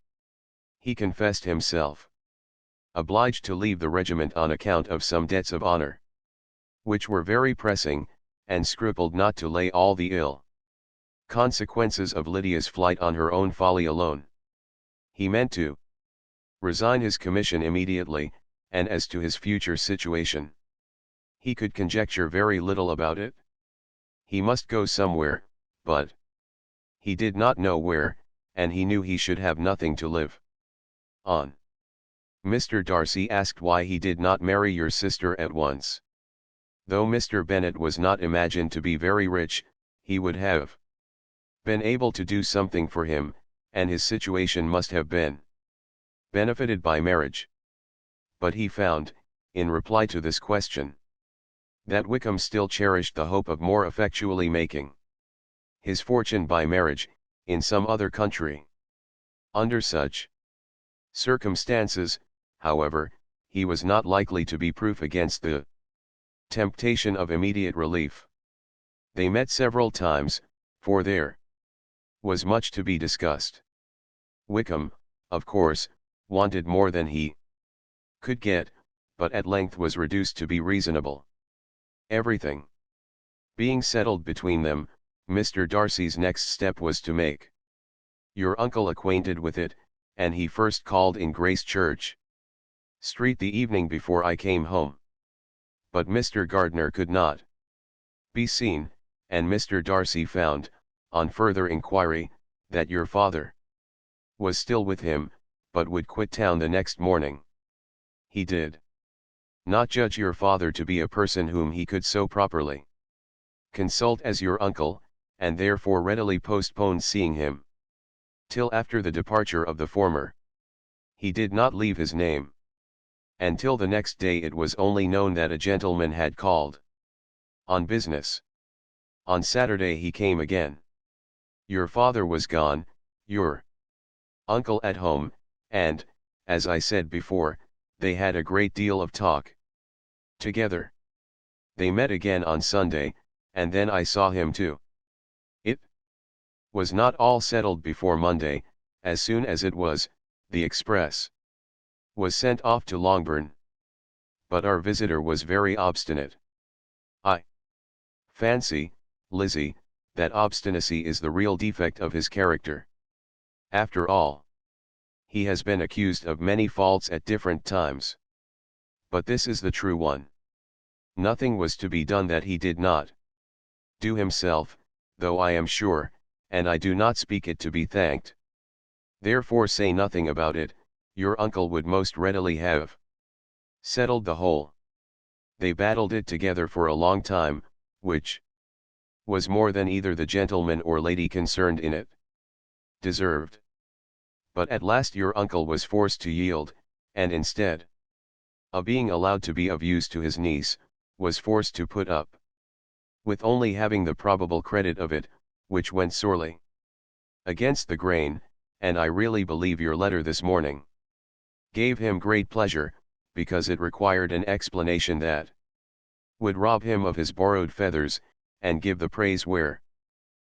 He confessed himself obliged to leave the regiment on account of some debts of honor, which were very pressing, and scrupled not to lay all the ill consequences of Lydia's flight on her own folly alone. He meant to resign his commission immediately, and as to his future situation, he could conjecture very little about it. He must go somewhere, but he did not know where, and he knew he should have nothing to live on. Mr. Darcy asked why he did not marry your sister at once. Though Mr. Bennet was not imagined to be very rich, he would have been able to do something for him, and his situation must have been benefited by marriage. But he found, in reply to this question, that Wickham still cherished the hope of more effectually making his fortune by marriage, in some other country. Under such circumstances, however, he was not likely to be proof against the temptation of immediate relief. They met several times, for there was much to be discussed. Wickham, of course, wanted more than he could get, but at length was reduced to be reasonable. Everything being settled between them, Mr. Darcy's next step was to make your uncle acquainted with it, and he first called in Grace Church Street the evening before I came home. But Mr. Gardiner could not be seen, and Mr. Darcy found, on further inquiry, that your father was still with him, but would quit town the next morning. He did not judge your father to be a person whom he could so properly consult as your uncle, and therefore readily postponed seeing him till after the departure of the former. He did not leave his name, and till the next day it was only known that a gentleman had called on business. On Saturday he came again. Your father was gone, your uncle at home, and, as I said before, they had a great deal of talk together. They met again on Sunday, and then I saw him too. It was not all settled before Monday. As soon as it was, the express was sent off to Longbourn. But our visitor was very obstinate. I fancy, Lizzie, that obstinacy is the real defect of his character. After all, he has been accused of many faults at different times, but this is the true one. Nothing was to be done that he did not do himself, though I am sure, and I do not speak it to be thanked. Therefore say nothing about it, your uncle would most readily have settled the whole. They battled it together for a long time, which was more than either the gentleman or lady concerned in it deserved. But at last your uncle was forced to yield, and instead of being allowed to be of use to his niece, was forced to put up with only having the probable credit of it, which went sorely against the grain, and I really believe your letter this morning gave him great pleasure, because it required an explanation that would rob him of his borrowed feathers, and give the praise where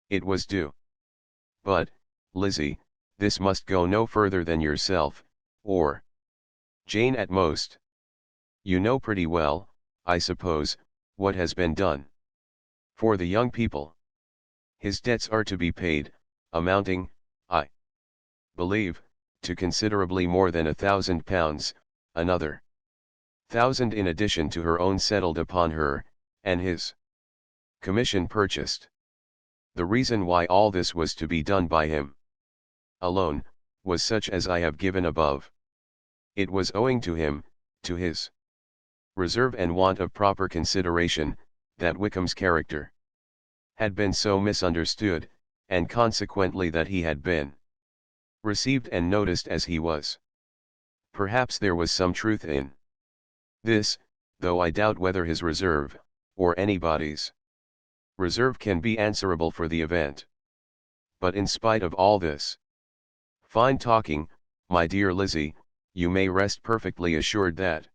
it was due. But, Lizzie, this must go no further than yourself, or Jane at most. You know pretty well, I suppose, what has been done for the young people. His debts are to be paid, amounting, I believe, to considerably more than £1,000, another thousand in addition to her own settled upon her, and his commission purchased. The reason why all this was to be done by him alone, was such as I have given above. It was owing to him, to his reserve and want of proper consideration, that Wickham's character had been so misunderstood, and consequently that he had been received and noticed as he was. Perhaps there was some truth in this, though I doubt whether his reserve, or anybody's reserve, can be answerable for the event. But in spite of all this fine talking, my dear Lizzie, you may rest perfectly assured that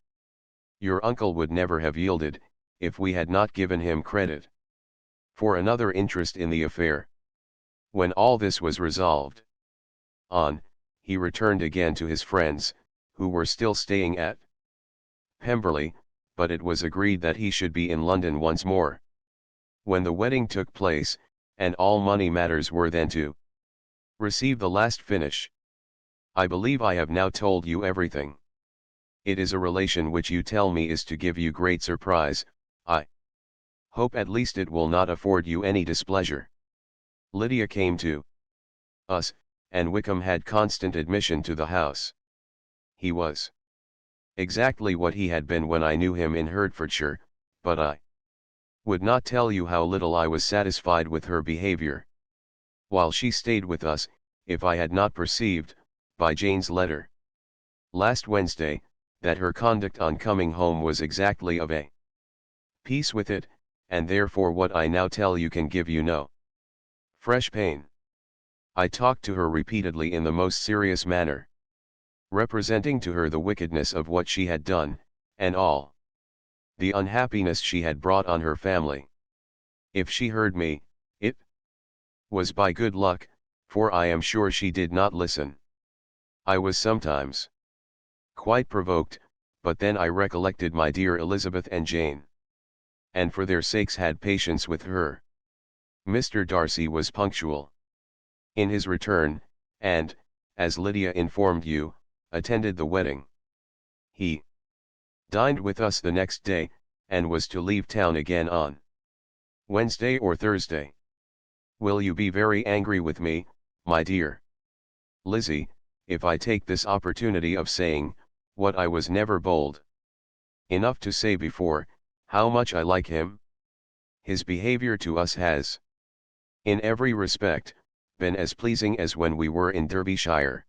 your uncle would never have yielded, if we had not given him credit for another interest in the affair. When all this was resolved on, he returned again to his friends, who were still staying at Pemberley, but it was agreed that he should be in London once more when the wedding took place, and all money matters were then to receive the last finish. I believe I have now told you everything. It is a relation which you tell me is to give you great surprise. I hope at least it will not afford you any displeasure. Lydia came to us, and Wickham had constant admission to the house. He was exactly what he had been when I knew him in Hertfordshire, but I would not tell you how little I was satisfied with her behavior while she stayed with us, if I had not perceived, by Jane's letter last Wednesday, that her conduct on coming home was exactly of a piece with it, and therefore what I now tell you can give you no fresh pain. I talked to her repeatedly in the most serious manner, representing to her the wickedness of what she had done, and all the unhappiness she had brought on her family. If she heard me, it was by good luck, for I am sure she did not listen. I was sometimes quite provoked, but then I recollected my dear Elizabeth and Jane, and for their sakes had patience with her. Mr. Darcy was punctual in his return, and, as Lydia informed you, attended the wedding. He dined with us the next day, and was to leave town again on Wednesday or Thursday. Will you be very angry with me, my dear Lizzie, if I take this opportunity of saying, what I was never bold enough to say before, how much I like him? His behavior to us has, in every respect, been as pleasing as when we were in Derbyshire.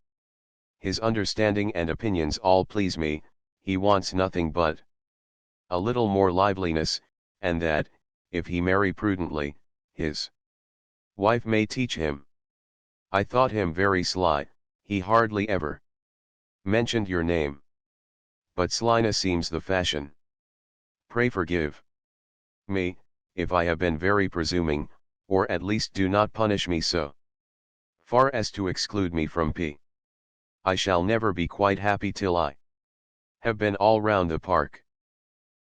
His understanding and opinions all please me. He wants nothing but a little more liveliness, and that, if he marry prudently, his wife may teach him. I thought him very sly, he hardly ever mentioned your name. But slyness seems the fashion. Pray forgive me, if I have been very presuming, or at least do not punish me so far as to exclude me from P. I shall never be quite happy till I have been all round the park.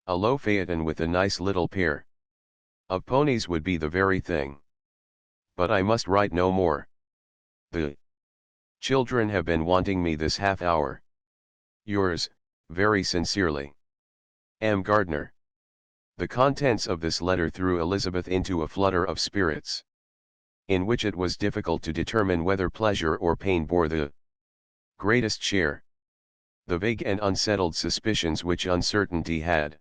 A low phaeton with a nice little pair of ponies would be the very thing. But I must write no more. The children have been wanting me this half hour. Yours, very sincerely, M. Gardner. The contents of this letter threw Elizabeth into a flutter of spirits, in which it was difficult to determine whether pleasure or pain bore the greatest share. The vague and unsettled suspicions which uncertainty had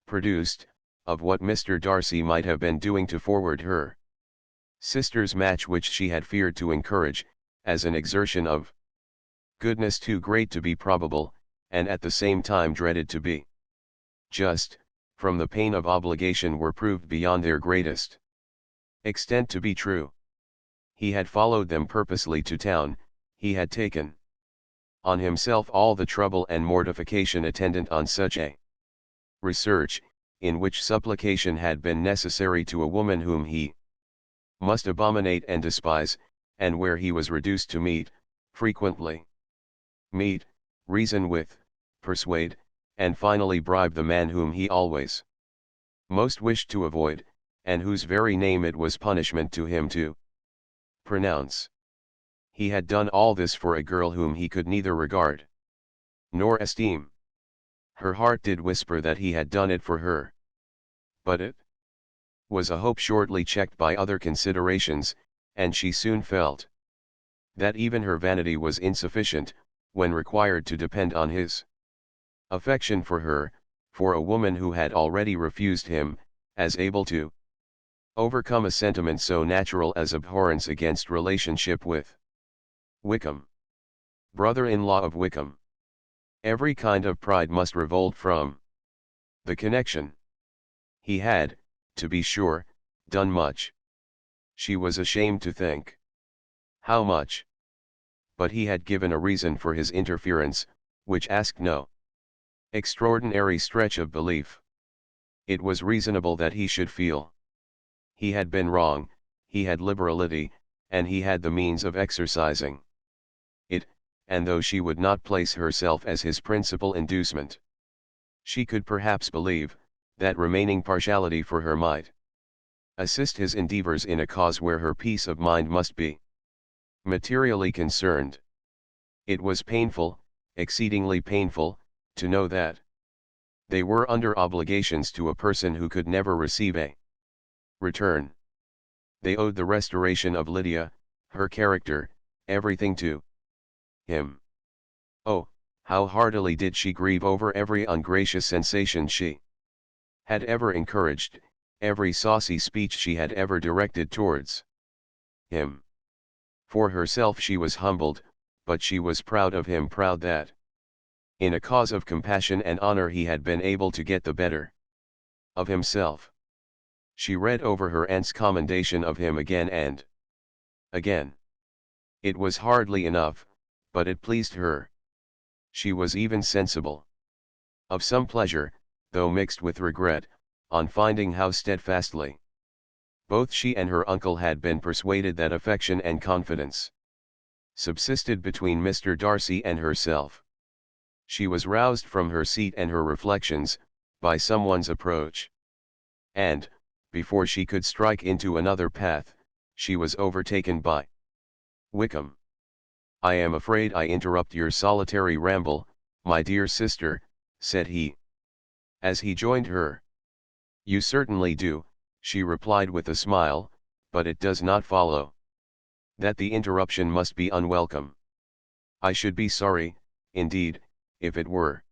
produced, of what Mr. Darcy might have been doing to forward her sister's match, which she had feared to encourage, as an exertion of goodness too great to be probable, and at the same time dreaded to be just, from the pain of obligation, were proved beyond their greatest extent to be true. He had followed them purposely to town, he had taken on himself all the trouble and mortification attendant on such a research, in which supplication had been necessary to a woman whom he must abominate and despise, and where he was reduced to frequently meet, reason with, persuade, and finally bribe the man whom he always most wished to avoid, and whose very name it was punishment to him to pronounce. He had done all this for a girl whom he could neither regard nor esteem. Her heart did whisper that he had done it for her. But it was a hope shortly checked by other considerations, and she soon felt that even her vanity was insufficient, when required to depend on his affection for her, for a woman who had already refused him, as able to overcome a sentiment so natural as abhorrence against relationship with Wickham, brother-in-law of Wickham. Every kind of pride must revolt from the connection. He had, to be sure, done much. She was ashamed to think how much. But he had given a reason for his interference, which asked no extraordinary stretch of belief. It was reasonable that he should feel he had been wrong, he had liberality, and he had the means of exercising it, and though she would not place herself as his principal inducement, she could perhaps believe that remaining partiality for her might assist his endeavors in a cause where her peace of mind must be materially concerned. It was painful, exceedingly painful, to know that they were under obligations to a person who could never receive a return. They owed the restoration of Lydia, her character, everything to him. Oh, how heartily did she grieve over every ungracious sensation she had ever encouraged, every saucy speech she had ever directed towards him. For herself she was humbled, but she was proud of him, proud that in a cause of compassion and honor he had been able to get the better of himself. She read over her aunt's commendation of him again and again. It was hardly enough, but it pleased her. She was even sensible of some pleasure, though mixed with regret, on finding how steadfastly both she and her uncle had been persuaded that affection and confidence subsisted between Mr. Darcy and herself. She was roused from her seat and her reflections, by someone's approach. And, before she could strike into another path, she was overtaken by Wickham. "I am afraid I interrupt your solitary ramble, my dear sister," said he, as he joined her. "You certainly do," she replied with a smile, "but it does not follow that the interruption must be unwelcome. I should be sorry, indeed, if it were.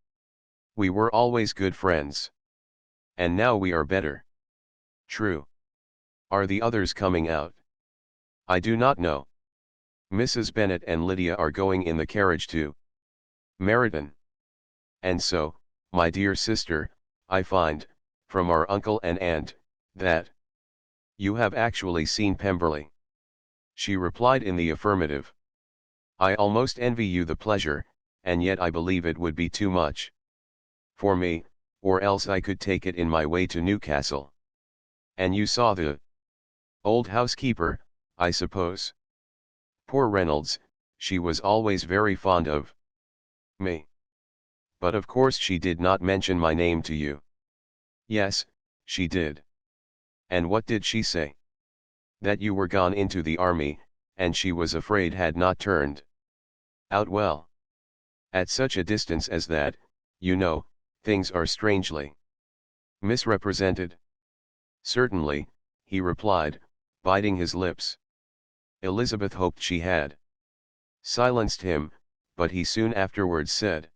We were always good friends. And now we are better." "True. Are the others coming out?" "I do not know. Mrs. Bennet and Lydia are going in the carriage to Meryton. And so, my dear sister, I find, from our uncle and aunt, that you have actually seen Pemberley." She replied in the affirmative. "I almost envy you the pleasure, and yet I believe it would be too much for me, or else I could take it in my way to Newcastle." "And you saw the old housekeeper, I suppose?" "Poor Reynolds, she was always very fond of me. But of course she did not mention my name to you." "Yes, she did." "And what did she say?" "That you were gone into the army, and she was afraid had not turned out well. At such a distance as that, you know, things are strangely misrepresented." "Certainly," he replied, biting his lips. Elizabeth hoped she had silenced him, but he soon afterwards said,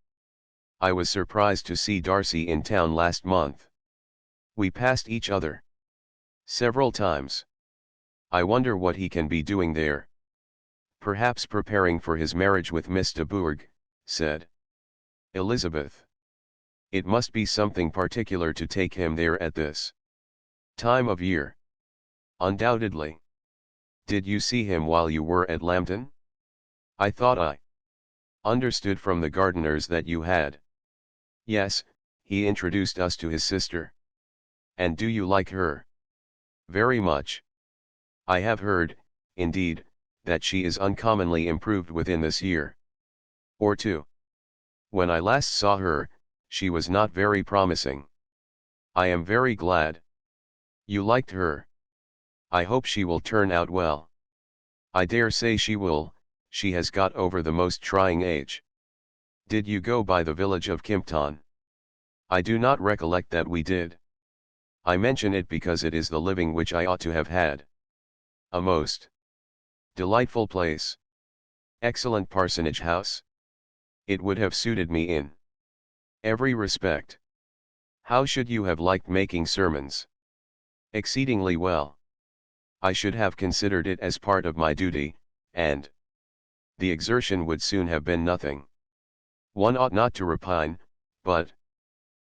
"I was surprised to see Darcy in town last month. We passed each other several times. I wonder what he can be doing there." "Perhaps preparing for his marriage with Miss de Bourgh," said Elizabeth. "It must be something particular to take him there at this time of year." "Undoubtedly. Did you see him while you were at Lambton? I thought I understood from the gardeners that you had." "Yes, he introduced us to his sister." And do you like her? Very much. I have heard, indeed, that she is uncommonly improved within this year or two. When I last saw her, she was not very promising. I am very glad. You liked her. I hope she will turn out well. I dare say she will, she has got over the most trying age. Did you go by the village of Kimpton? I do not recollect that we did. I mention it because it is the living which I ought to have had. A most delightful place. Excellent parsonage house. It would have suited me in every respect. How should you have liked making sermons? Exceedingly well. I should have considered it as part of my duty, and the exertion would soon have been nothing. One ought not to repine, but,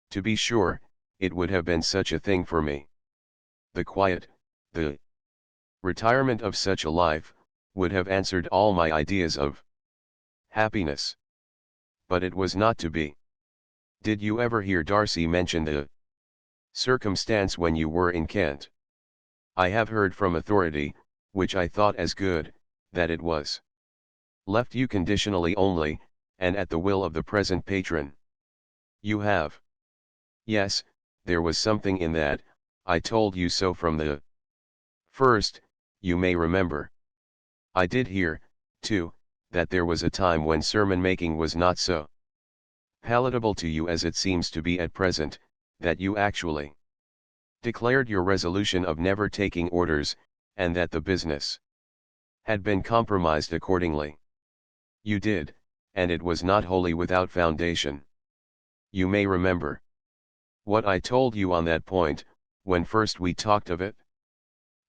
to be sure, it would have been such a thing for me. The quiet, the retirement of such a life, would have answered all my ideas of happiness. But it was not to be. Did you ever hear Darcy mention the circumstance when you were in Kent? I have heard from authority, which I thought as good, that it was left you conditionally only, and at the will of the present patron. You have. Yes, there was something in that, I told you so from the first, you may remember. I did hear, too, that there was a time when sermon making was not so palatable to you as it seems to be at present, that you actually declared your resolution of never taking orders, and that the business had been compromised accordingly. You did, and it was not wholly without foundation. You may remember what I told you on that point, when first we talked of it.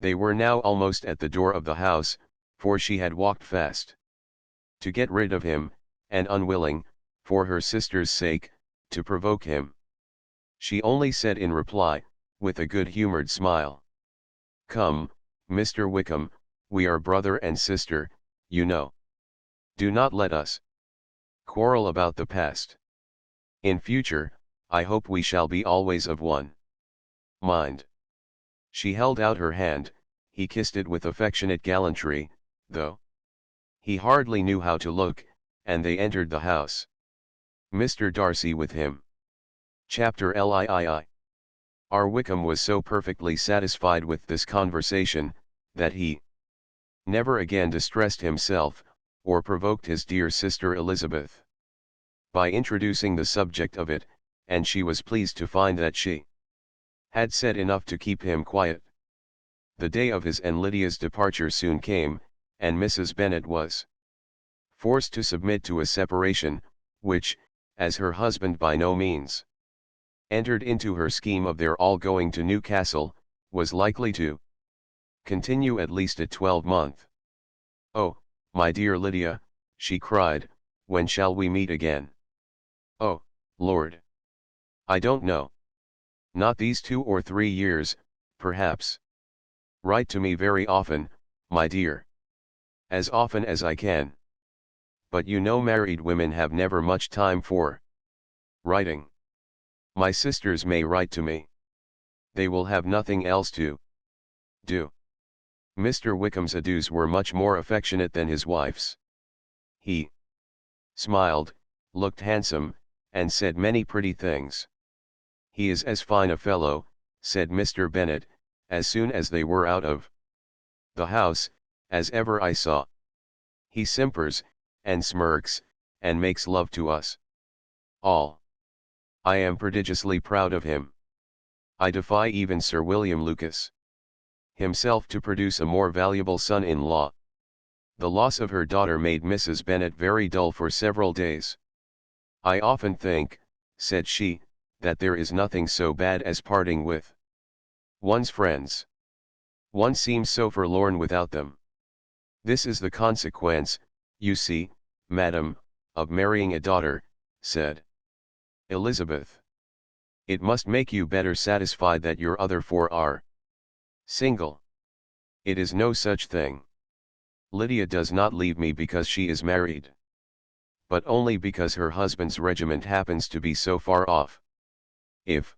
They were now almost at the door of the house, for she had walked fast to get rid of him, and unwilling, for her sister's sake, to provoke him. She only said in reply, with a good-humoured smile, "Come, Mr. Wickham, we are brother and sister, you know. Do not let us quarrel about the past. In future, I hope we shall be always of one mind." She held out her hand, he kissed it with affectionate gallantry, though he hardly knew how to look, and they entered the house. Mr. Darcy with him. Chapter LIII. R. Wickham was so perfectly satisfied with this conversation, that he never again distressed himself, or provoked his dear sister Elizabeth by introducing the subject of it, and she was pleased to find that she had said enough to keep him quiet. The day of his and Lydia's departure soon came, and Mrs. Bennet was forced to submit to a separation, which, as her husband by no means entered into her scheme of their all going to Newcastle, was likely to continue at least a 12-month. "Oh, my dear Lydia," she cried, "when shall we meet again?" "Oh, Lord! I don't know. Not these 2 or 3 years, perhaps. Write to me very often, my dear. As often as I can. But you know married women have never much time for writing. My sisters may write to me. They will have nothing else to do." Mr. Wickham's adieus were much more affectionate than his wife's. He smiled, looked handsome, and said many pretty things. "He is as fine a fellow," said Mr. Bennet, as soon as they were out of the house, "as ever I saw. He simpers, and smirks, and makes love to us all. I am prodigiously proud of him. I defy even Sir William Lucas himself to produce a more valuable son-in-law." The loss of her daughter made Mrs. Bennet very dull for several days. "I often think," said she, "that there is nothing so bad as parting with one's friends. One seems so forlorn without them. This is the consequence, you see, madam, of marrying a daughter," said Elizabeth. "It must make you better satisfied that your other 4 are single. It is no such thing. Lydia does not leave me because she is married, but only because her husband's regiment happens to be so far off. If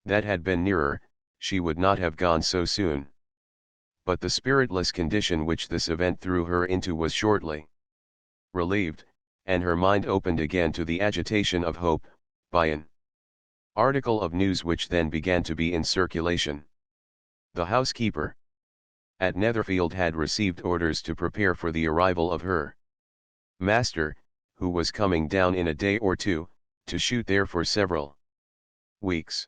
that had been nearer, she would not have gone so soon. But the spiritless condition which this event threw her into was shortly relieved, and her mind opened again to the agitation of hope, by an article of news which then began to be in circulation. The housekeeper at Netherfield had received orders to prepare for the arrival of her master, who was coming down in a day or two, to shoot there for several weeks.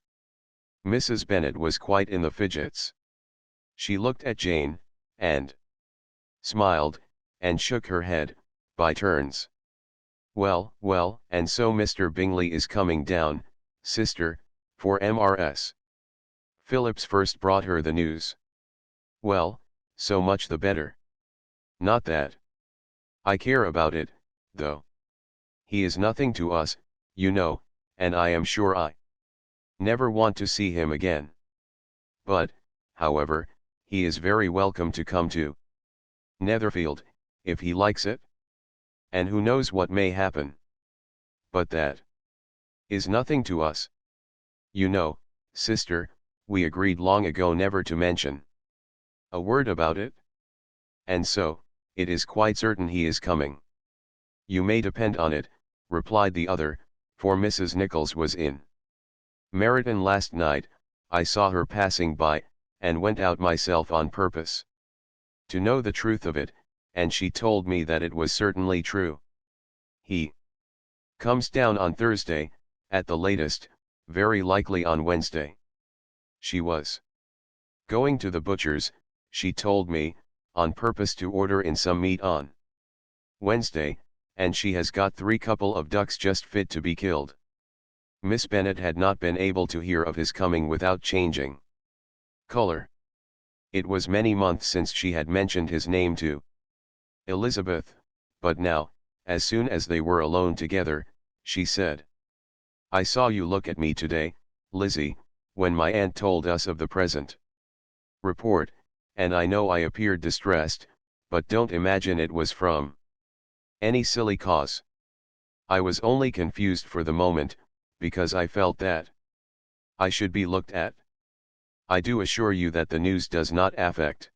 Mrs. Bennet was quite in the fidgets. She looked at Jane, and smiled, and shook her head, by turns. Well, well, and so Mr. Bingley is coming down, sister, for Mrs. Phillips first brought her the news. Well, so much the better. Not that I care about it, though. He is nothing to us, you know, and I am sure I never want to see him again. But, however, he is very welcome to come to Netherfield, if he likes it. And who knows what may happen. But that is nothing to us. You know, sister, we agreed long ago never to mention a word about it. And so, it is quite certain he is coming. You may depend on it, replied the other, for Mrs. Nichols was in Meryton last night. I saw her passing by, and went out myself on purpose to know the truth of it, and she told me that it was certainly true. He comes down on Thursday, at the latest, very likely on Wednesday. She was going to the butcher's, she told me, on purpose to order in some meat on Wednesday, and she has got 3 couple of ducks just fit to be killed. Miss Bennet had not been able to hear of his coming without changing color. It was many months since she had mentioned his name to Elizabeth, but now, as soon as they were alone together, she said, I saw you look at me today, Lizzie, when my aunt told us of the present report, and I know I appeared distressed, but don't imagine it was from any silly cause. I was only confused for the moment, because I felt that I should be looked at. I do assure you that the news does not affect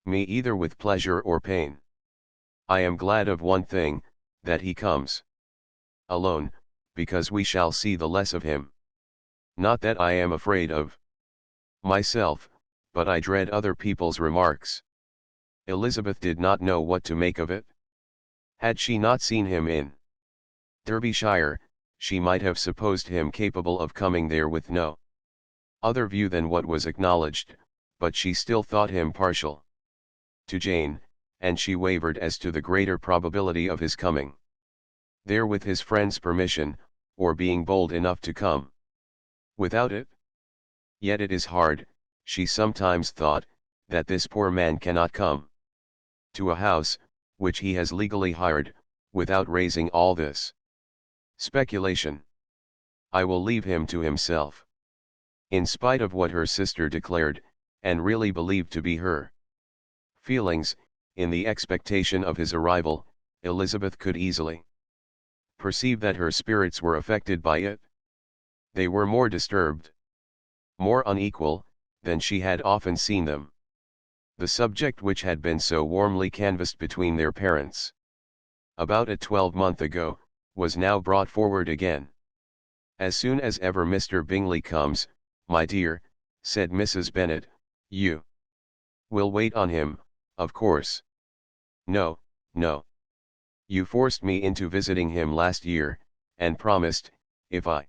me either with pleasure or pain. I am glad of one thing, that he comes alone, because we shall see the less of him. Not that I am afraid of myself, but I dread other people's remarks. Elizabeth did not know what to make of it. Had she not seen him in Derbyshire, she might have supposed him capable of coming there with no other view than what was acknowledged, but she still thought him partial to Jane, and she wavered as to the greater probability of his coming there with his friend's permission, or being bold enough to come without it. Yet it is hard, she sometimes thought, that this poor man cannot come to a house, which he has legally hired, without raising all this speculation. I will leave him to himself. In spite of what her sister declared, and really believed to be her feelings, in the expectation of his arrival, Elizabeth could easily perceive that her spirits were affected by it. They were more disturbed, more unequal, than she had often seen them. The subject which had been so warmly canvassed between their parents about a 12-month ago, was now brought forward again. As soon as ever Mr. Bingley comes, my dear, said Mrs. Bennet, you will wait on him, of course. No, no. You forced me into visiting him last year, and promised, if I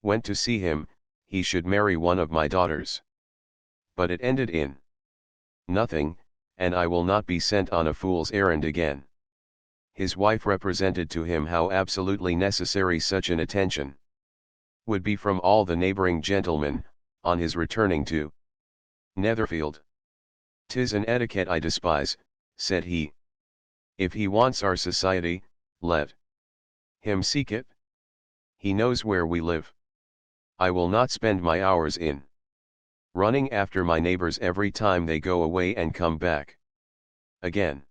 went to see him, he should marry one of my daughters. But it ended in nothing, and I will not be sent on a fool's errand again. His wife represented to him how absolutely necessary such an attention would be from all the neighbouring gentlemen, on his returning to Netherfield. "'Tis an etiquette I despise," said he. "If he wants our society, let him seek it. He knows where we live. I will not spend my hours in running after my neighbors every time they go away and come back again.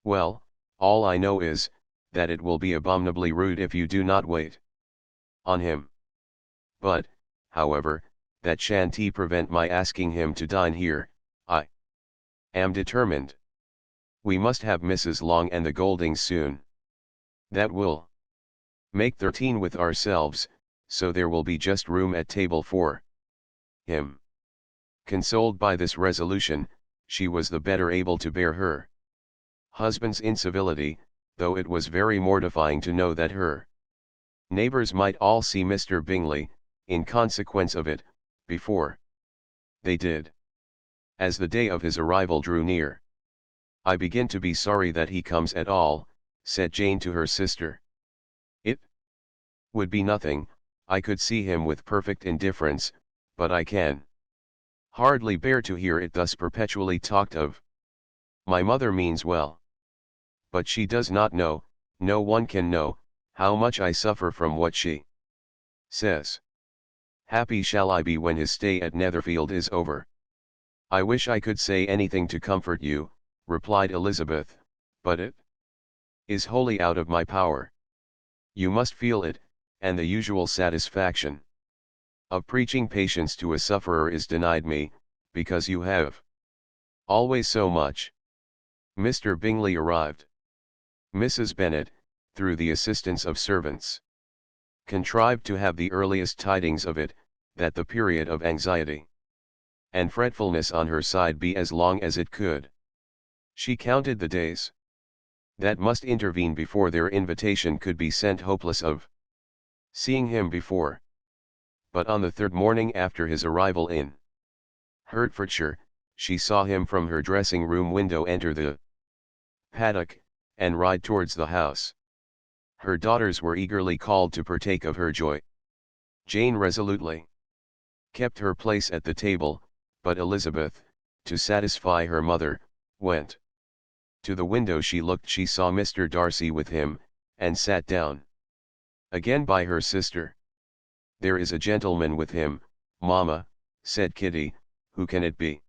Well, all I know is, that it will be abominably rude if you do not wait on him. But, however, that shan't prevent my asking him to dine here. I am determined. We must have Mrs. Long and the Goldings soon. That will make 13 with ourselves, so there will be just room at table for him. Consoled by this resolution, she was the better able to bear her husband's incivility, though it was very mortifying to know that her neighbors might all see Mr. Bingley, in consequence of it, before they did. As the day of his arrival drew near, "I begin to be sorry that he comes at all," said Jane to her sister. "It would be nothing, I could see him with perfect indifference, but I can hardly bear to hear it thus perpetually talked of. My mother means well. But she does not know, no one can know, how much I suffer from what she says. Happy shall I be when his stay at Netherfield is over." "I wish I could say anything to comfort you," replied Elizabeth, "but it is wholly out of my power. You must feel it, and the usual satisfaction of preaching patience to a sufferer is denied me, because you have always so much." Mr. Bingley arrived. Mrs. Bennet, through the assistance of servants, contrived to have the earliest tidings of it, that the period of anxiety and fretfulness on her side be as long as it could. She counted the days that must intervene before their invitation could be sent, hopeless of seeing him before. But on the third morning after his arrival in Hertfordshire, she saw him from her dressing-room window enter the paddock, and ride towards the house. Her daughters were eagerly called to partake of her joy. Jane resolutely kept her place at the table, but Elizabeth, to satisfy her mother, went to the window. She looked, she saw Mr. Darcy with him, and sat down again by her sister. "There is a gentleman with him, mamma," said Kitty. "Who can it be?"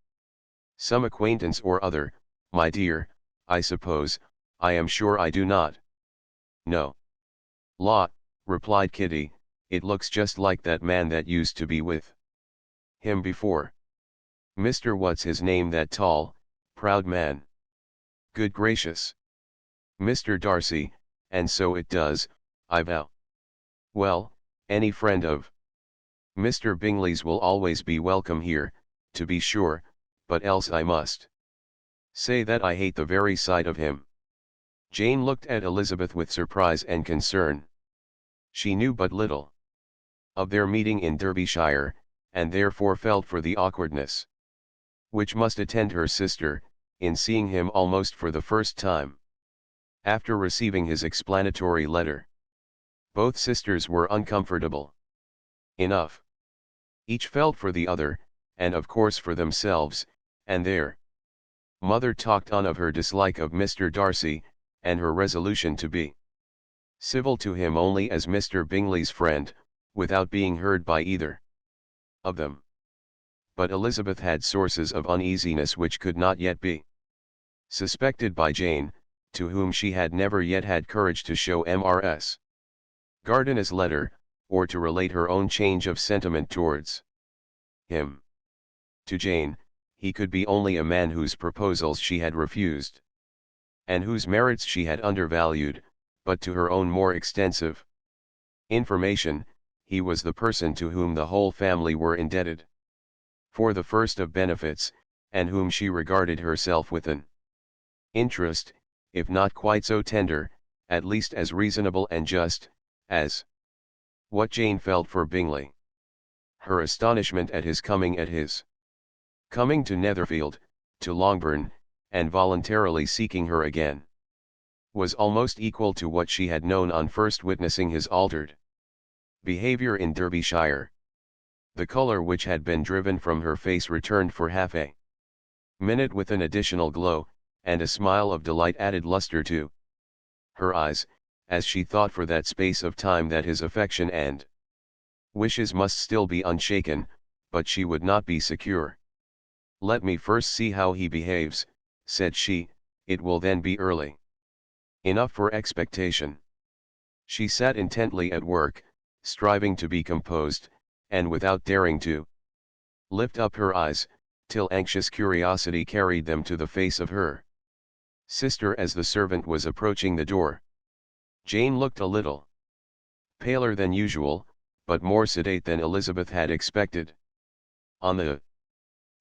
"Some acquaintance or other, my dear, I suppose. I am sure I do not know." "La," replied Kitty, "it looks just like that man that used to be with him before. Mr. What's his name, that tall, proud man?" "Good gracious! Mr. Darcy, and so it does, I vow. Well, any friend of Mr. Bingley's will always be welcome here, to be sure, but else I must say that I hate the very sight of him." Jane looked at Elizabeth with surprise and concern. She knew but little of their meeting in Derbyshire, and therefore felt for the awkwardness which must attend her sister, in seeing him almost for the first time after receiving his explanatory letter. Both sisters were uncomfortable enough. Each felt for the other, and of course for themselves, and their mother talked on of her dislike of Mr. Darcy, and her resolution to be civil to him only as Mr. Bingley's friend, without being heard by either of them. But Elizabeth had sources of uneasiness which could not yet be suspected by Jane, to whom she had never yet had courage to show Mrs. Gardiner's letter, or to relate her own change of sentiment towards him. To Jane, he could be only a man whose proposals she had refused, and whose merits she had undervalued, but to her own more extensive information, he was the person to whom the whole family were indebted for the first of benefits, and whom she regarded herself with an interest, if not quite so tender, at least as reasonable and just, as what Jane felt for Bingley. Her astonishment at his coming to Netherfield, to Longbourn, and voluntarily seeking her again, was almost equal to what she had known on first witnessing his altered behavior in Derbyshire. The colour which had been driven from her face returned for half a minute with an additional glow, and a smile of delight added lustre to her eyes, as she thought for that space of time that his affection and wishes must still be unshaken, but she would not be secure. "Let me first see how he behaves," said she, "it will then be early enough for expectation." She sat intently at work, striving to be composed, and without daring to lift up her eyes, till anxious curiosity carried them to the face of her sister as the servant was approaching the door. Jane looked a little paler than usual, but more sedate than Elizabeth had expected. On the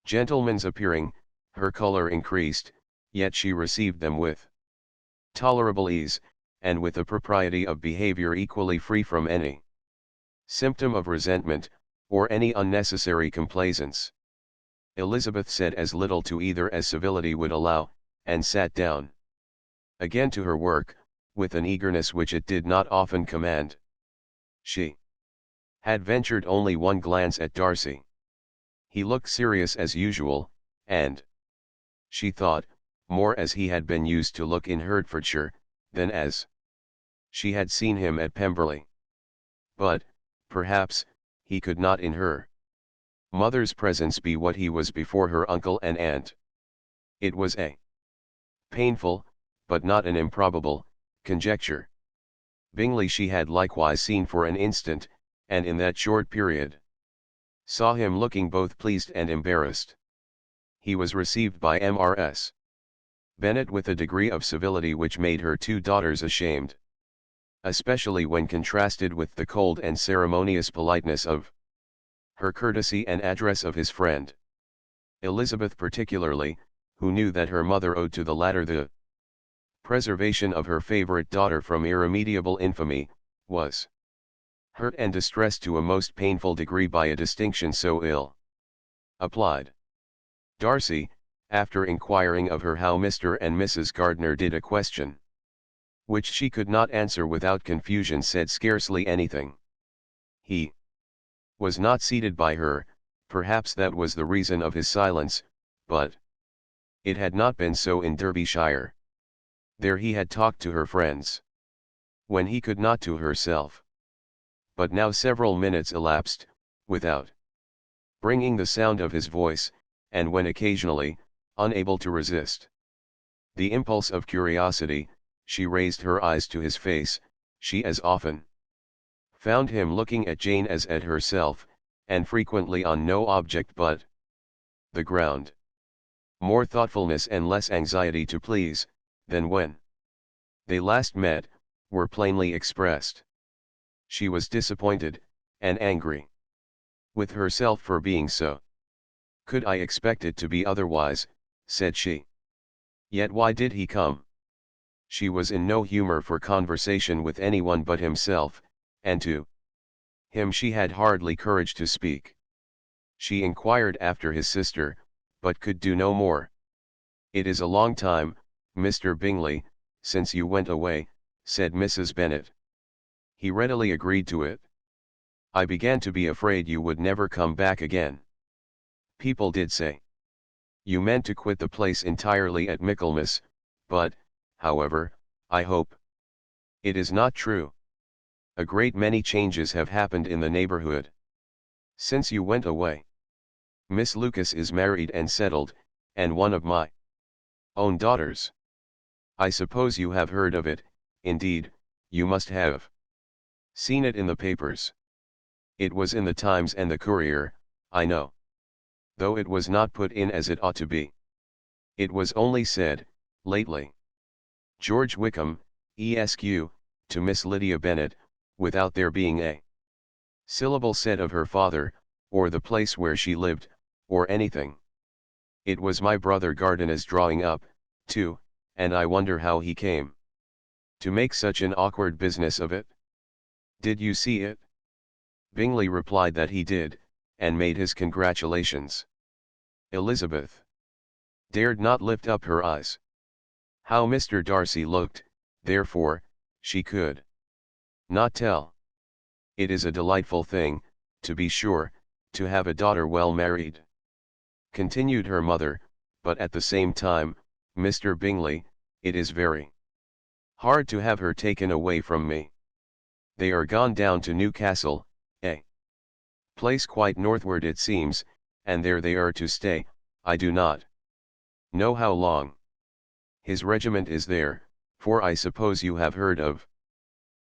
gentleman's appearing, her color increased, yet she received them with tolerable ease, and with a propriety of behavior equally free from any symptom of resentment, or any unnecessary complaisance. Elizabeth said as little to either as civility would allow, and sat down again to her work, with an eagerness which it did not often command. She had ventured only one glance at Darcy. He looked serious as usual, and, she thought, more as he had been used to look in Hertfordshire, than as she had seen him at Pemberley. But, perhaps, he could not in her mother's presence be what he was before her uncle and aunt. It was a painful, but not an improbable, conjecture. Bingley she had likewise seen for an instant, and in that short period saw him looking both pleased and embarrassed. He was received by Mrs. Bennet with a degree of civility which made her two daughters ashamed, especially when contrasted with the cold and ceremonious politeness of her courtesy and address of his friend. Elizabeth particularly, who knew that her mother owed to the latter the preservation of her favourite daughter from irremediable infamy, was hurt and distressed to a most painful degree by a distinction so ill applied. Darcy, after inquiring of her how Mr. and Mrs. Gardiner did, a question which she could not answer without confusion, said scarcely anything. He was not seated by her, perhaps that was the reason of his silence, but it had not been so in Derbyshire. There he had talked to her friends, when he could not to herself. But now several minutes elapsed, without bringing the sound of his voice, and when occasionally, unable to resist the impulse of curiosity, she raised her eyes to his face, she as often found him looking at Jane as at herself, and frequently on no object but the ground. More thoughtfulness and less anxiety to please, than when they last met, were plainly expressed. She was disappointed, and angry with herself for being so. "Could I expect it to be otherwise?" said she. "Yet why did he come?" She was in no humor for conversation with anyone but himself, and to him she had hardly courage to speak. She inquired after his sister, but could do no more. "It is a long time, Mr. Bingley, since you went away," said Mrs. Bennet. He readily agreed to it. "I began to be afraid you would never come back again. People did say you meant to quit the place entirely at Michaelmas, but, however, I hope it is not true. A great many changes have happened in the neighborhood since you went away. Miss Lucas is married and settled, and one of my own daughters. I suppose you have heard of it. Indeed, you must have seen it in the papers. It was in the Times and the Courier, I know, though it was not put in as it ought to be. It was only said, lately. George Wickham, Esq., to Miss Lydia Bennet, without there being a syllable said of her father, or the place where she lived, or anything. It was my brother Gardiner's drawing up, too, and I wonder how he came to make such an awkward business of it. Did you see it?" Bingley replied that he did, and made his congratulations. Elizabeth dared not lift up her eyes. How Mr. Darcy looked, therefore, she could not tell. "It is a delightful thing, to be sure, to have a daughter well married," continued her mother, "but at the same time, Mr. Bingley, it is very hard to have her taken away from me. They are gone down to Newcastle, a place quite northward it seems, and there they are to stay. I do not know how long. His regiment is there, for I suppose you have heard of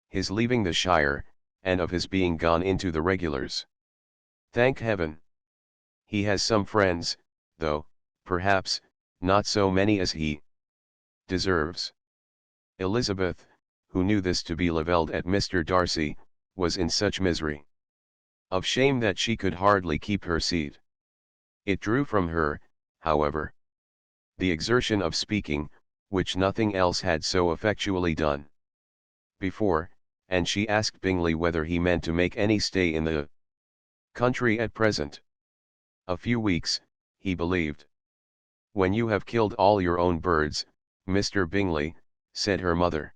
his leaving the shire, and of his being gone into the regulars. Thank heaven! He has some friends, though, perhaps, not so many as he deserves. Elizabeth, who knew this to be levelled at Mr. Darcy, was in such misery of shame that she could hardly keep her seat. It drew from her, however, the exertion of speaking, which nothing else had so effectually done before, and she asked Bingley whether he meant to make any stay in the country at present. A few weeks, he believed. When you have killed all your own birds, Mr. Bingley, said her mother,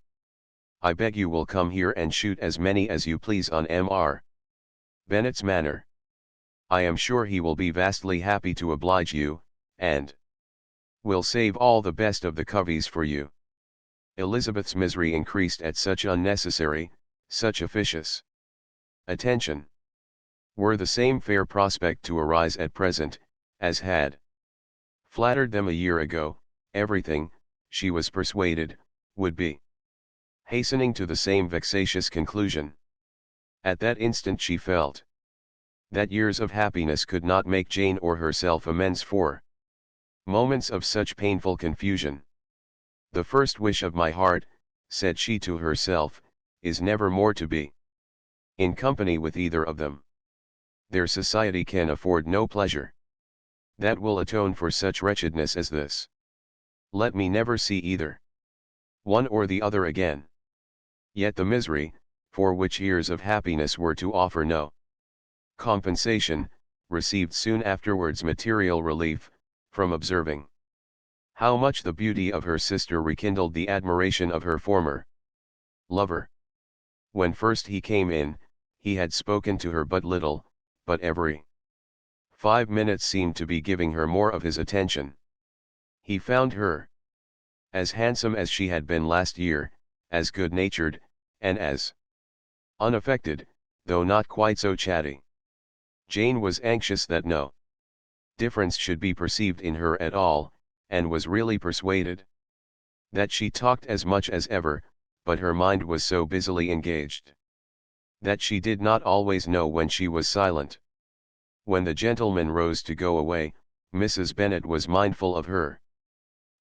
I beg you will come here and shoot as many as you please on Mr. Bennet's manor. I am sure he will be vastly happy to oblige you, and will save all the best of the coveys for you. Elizabeth's misery increased at such unnecessary, such officious attention. Were the same fair prospect to arise at present, as had flattered them a year ago, everything, she was persuaded, would be hastening to the same vexatious conclusion. At that instant she felt that years of happiness could not make Jane or herself amends for moments of such painful confusion. The first wish of my heart, said she to herself, is never more to be in company with either of them. Their society can afford no pleasure that will atone for such wretchedness as this. Let me never see either one or the other again. Yet the misery, for which years of happiness were to offer no compensation, received soon afterwards material relief, from observing how much the beauty of her sister rekindled the admiration of her former lover. When first he came in, he had spoken to her but little, but every 5 minutes seemed to be giving her more of his attention. He found her as handsome as she had been last year, as good-natured, and as unaffected, though not quite so chatty. Jane was anxious that no difference should be perceived in her at all, and was really persuaded that she talked as much as ever, but her mind was so busily engaged that she did not always know when she was silent. When the gentlemen rose to go away, Mrs. Bennet was mindful of her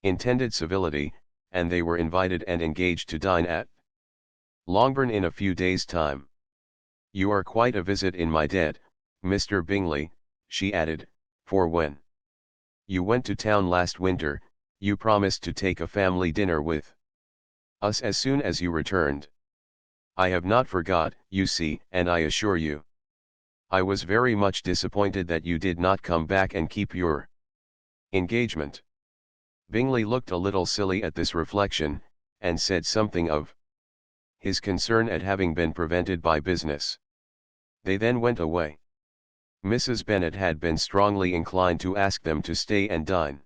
intended civility, and they were invited and engaged to dine at Longbourn in a few days' time. You are quite a visit in my debt, Mr. Bingley, she added, for when you went to town last winter, you promised to take a family dinner with us as soon as you returned. I have not forgot, you see, and I assure you, I was very much disappointed that you did not come back and keep your engagement. Bingley looked a little silly at this reflection, and said something of his concern at having been prevented by business. They then went away. Mrs. Bennet had been strongly inclined to ask them to stay and dine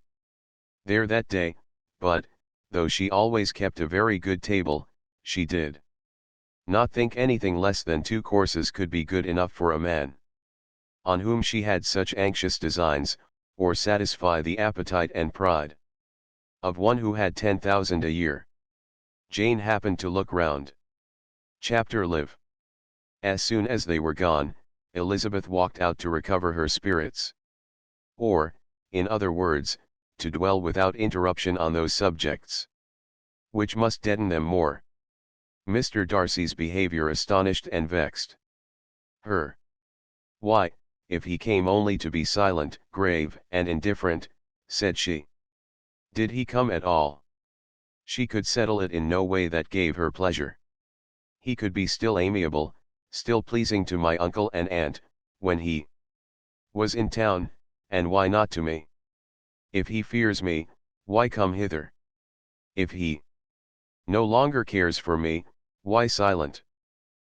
there that day, but, though she always kept a very good table, she did not think anything less than 2 courses could be good enough for a man on whom she had such anxious designs, or satisfy the appetite and pride of one who had 10,000 a year. Jane happened to look round. Chapter Live. As soon as they were gone, Elizabeth walked out to recover her spirits. Or, in other words, to dwell without interruption on those subjects which must deaden them more. Mr. Darcy's behavior astonished and vexed her. Why, if he came only to be silent, grave, and indifferent, said she, did he come at all? She could settle it in no way that gave her pleasure. He could be still amiable, still pleasing to my uncle and aunt, when he was in town, and why not to me? If he fears me, why come hither? If he no longer cares for me, why silent?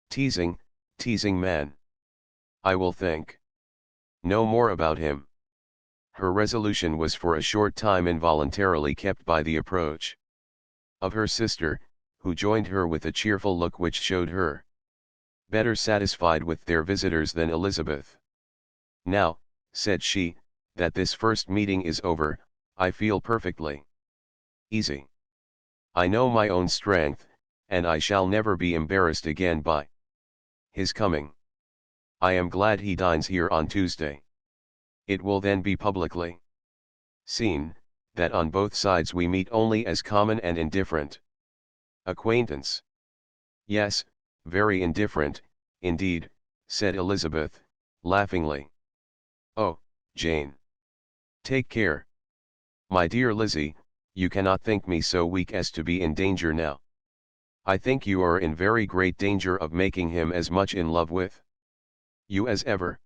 Teasing, teasing man. I will think no more about him. Her resolution was for a short time involuntarily kept by the approach of her sister, who joined her with a cheerful look which showed her better satisfied with their visitors than Elizabeth. Now, said she, that this first meeting is over, I feel perfectly easy. I know my own strength, and I shall never be embarrassed again by his coming. I am glad he dines here on Tuesday. It will then be publicly seen, that on both sides we meet only as common and indifferent acquaintance. Yes, very indifferent, indeed, said Elizabeth, laughingly. Oh, Jane. Take care. My dear Lizzie, you cannot think me so weak as to be in danger now. I think you are in very great danger of making him as much in love with you as ever.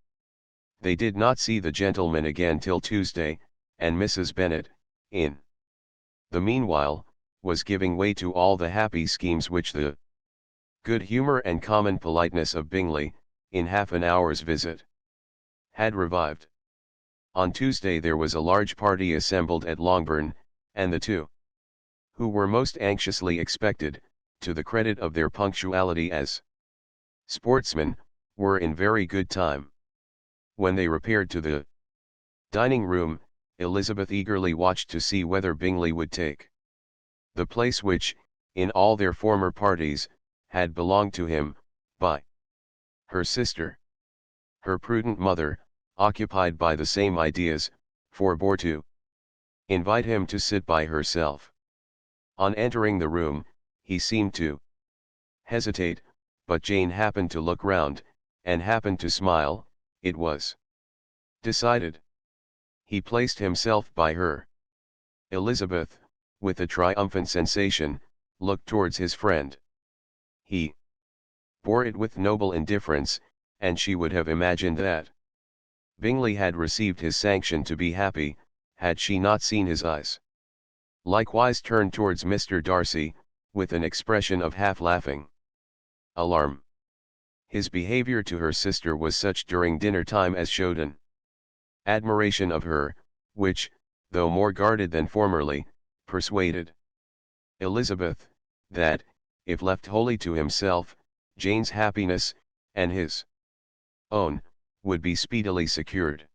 They did not see the gentleman again till Tuesday, and Mrs. Bennet, in the meanwhile, was giving way to all the happy schemes which the good humour and common politeness of Bingley, in half an hour's visit, had revived. On Tuesday there was a large party assembled at Longbourn, and the two, who were most anxiously expected, to the credit of their punctuality as sportsmen, were in very good time. When they repaired to the dining room, Elizabeth eagerly watched to see whether Bingley would take the place which, in all their former parties, had belonged to him, by her sister. Her prudent mother, occupied by the same ideas, forbore to invite him to sit by herself. On entering the room, he seemed to hesitate, but Jane happened to look round, and happened to smile. It was decided. He placed himself by her. Elizabeth, with a triumphant sensation, looked towards his friend. He bore it with noble indifference, and she would have imagined that Bingley had received his sanction to be happy, had she not seen his eyes likewise turned towards Mr. Darcy, with an expression of half-laughing alarm. His behaviour to her sister was such during dinner time as showed an admiration of her, which, though more guarded than formerly, persuaded Elizabeth, that, if left wholly to himself, Jane's happiness, and his own, would be speedily secured.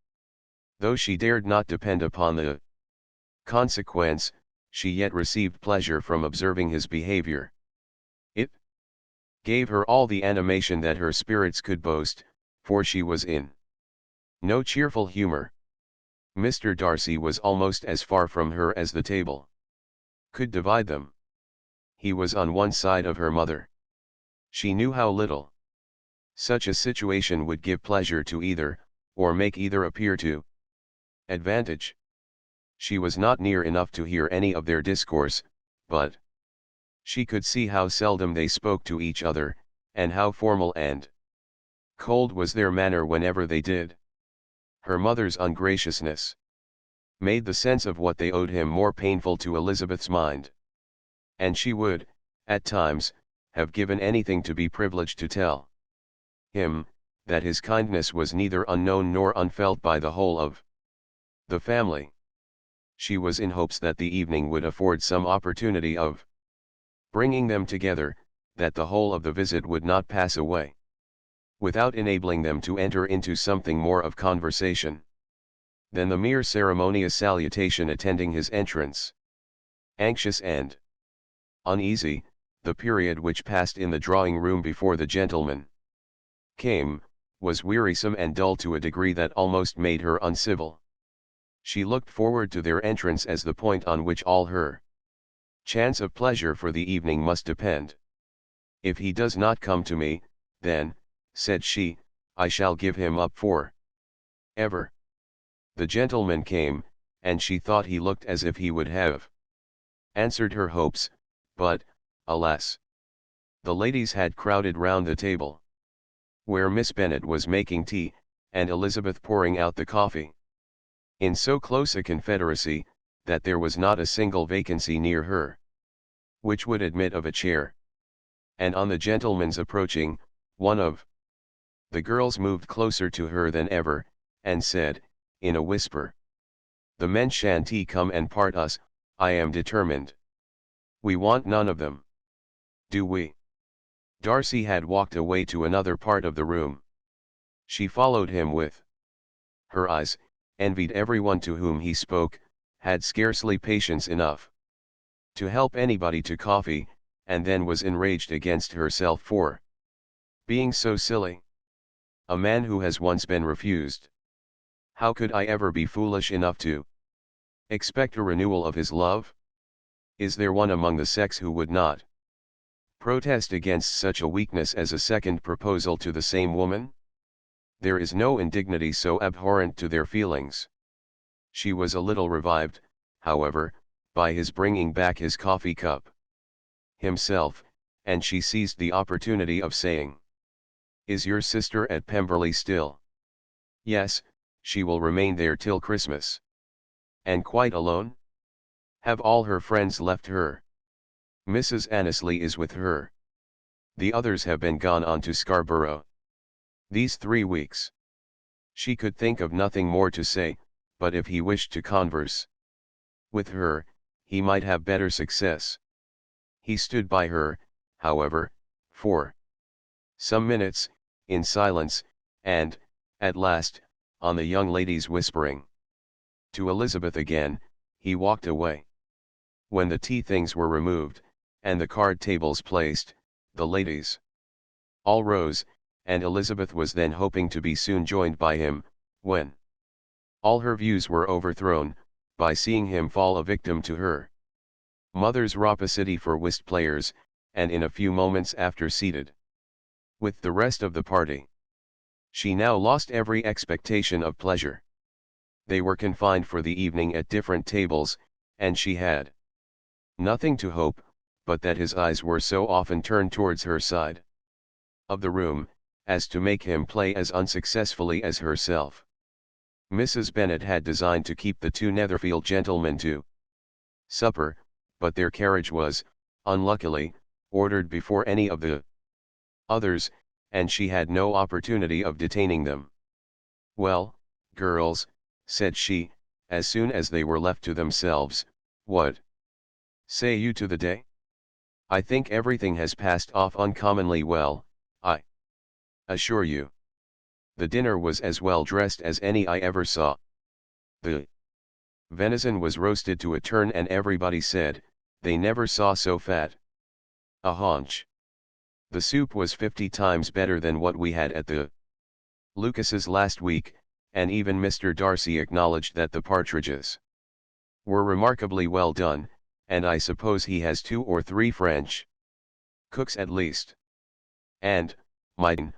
Though she dared not depend upon the consequence, she yet received pleasure from observing his behavior. It gave her all the animation that her spirits could boast, for she was in no cheerful humor. Mr. Darcy was almost as far from her as the table could divide them. He was on one side of her mother. She knew how little such a situation would give pleasure to either, or make either appear to advantage. She was not near enough to hear any of their discourse, but she could see how seldom they spoke to each other, and how formal and cold was their manner whenever they did. Her mother's ungraciousness made the sense of what they owed him more painful to Elizabeth's mind. And she would, at times, have given anything to be privileged to tell him, that his kindness was neither unknown nor unfelt by the whole of the family. She was in hopes that the evening would afford some opportunity of bringing them together, that the whole of the visit would not pass away without enabling them to enter into something more of conversation than the mere ceremonious salutation attending his entrance. Anxious and uneasy, the period which passed in the drawing-room before the gentleman came, was wearisome and dull to a degree that almost made her uncivil. She looked forward to their entrance as the point on which all her chance of pleasure for the evening must depend. If he does not come to me, then, said she, I shall give him up for ever. The gentleman came, and she thought he looked as if he would have answered her hopes, but, alas! The ladies had crowded round the table, where Miss Bennet was making tea, and Elizabeth pouring out the coffee, in so close a confederacy, that there was not a single vacancy near her, which would admit of a chair. And on the gentleman's approaching, one of the girls moved closer to her than ever, and said, in a whisper, "The men shan't come and part us, I am determined. We want none of them. Do we?" Darcy had walked away to another part of the room. She followed him with her eyes, envied everyone to whom he spoke, had scarcely patience enough to help anybody to coffee, and then was enraged against herself for being so silly. A man who has once been refused, How could I ever be foolish enough to expect a renewal of his love? Is there one among the sex who would not protest against such a weakness as a second proposal to the same woman? There is no indignity so abhorrent to their feelings. She was a little revived, however, by his bringing back his coffee cup himself, and she seized the opportunity of saying, "Is your sister at Pemberley still?" "Yes, she will remain there till Christmas." "And quite alone?" "Have all her friends left her?" "Mrs. Annesley is with her. The others have been gone on to Scarborough these 3 weeks." She could think of nothing more to say, but if he wished to converse with her, he might have better success. He stood by her, however, for some minutes, in silence, and, at last, on the young lady's whispering to Elizabeth again, he walked away. When the tea things were removed, and the card tables placed, the ladies all rose, and Elizabeth was then hoping to be soon joined by him, when all her views were overthrown, by seeing him fall a victim to her mother's rapacity for whist players, and in a few moments after seated with the rest of the party. She now lost every expectation of pleasure. They were confined for the evening at different tables, and she had nothing to hope, but that his eyes were so often turned towards her side of the room, as to make him play as unsuccessfully as herself. Mrs. Bennet had designed to keep the two Netherfield gentlemen to supper, but their carriage was, unluckily, ordered before any of the others, and she had no opportunity of detaining them. "Well, girls," said she, as soon as they were left to themselves, "what say you to the day? I think everything has passed off uncommonly well, I assure you. The dinner was as well dressed as any I ever saw. The venison was roasted to a turn, and everybody said, they never saw so fat a haunch. The soup was 50 times better than what we had at the Lucas's last week, and even Mr. Darcy acknowledged that the partridges were remarkably well done, and I suppose he has 2 or 3 French cooks at least. And, my dear,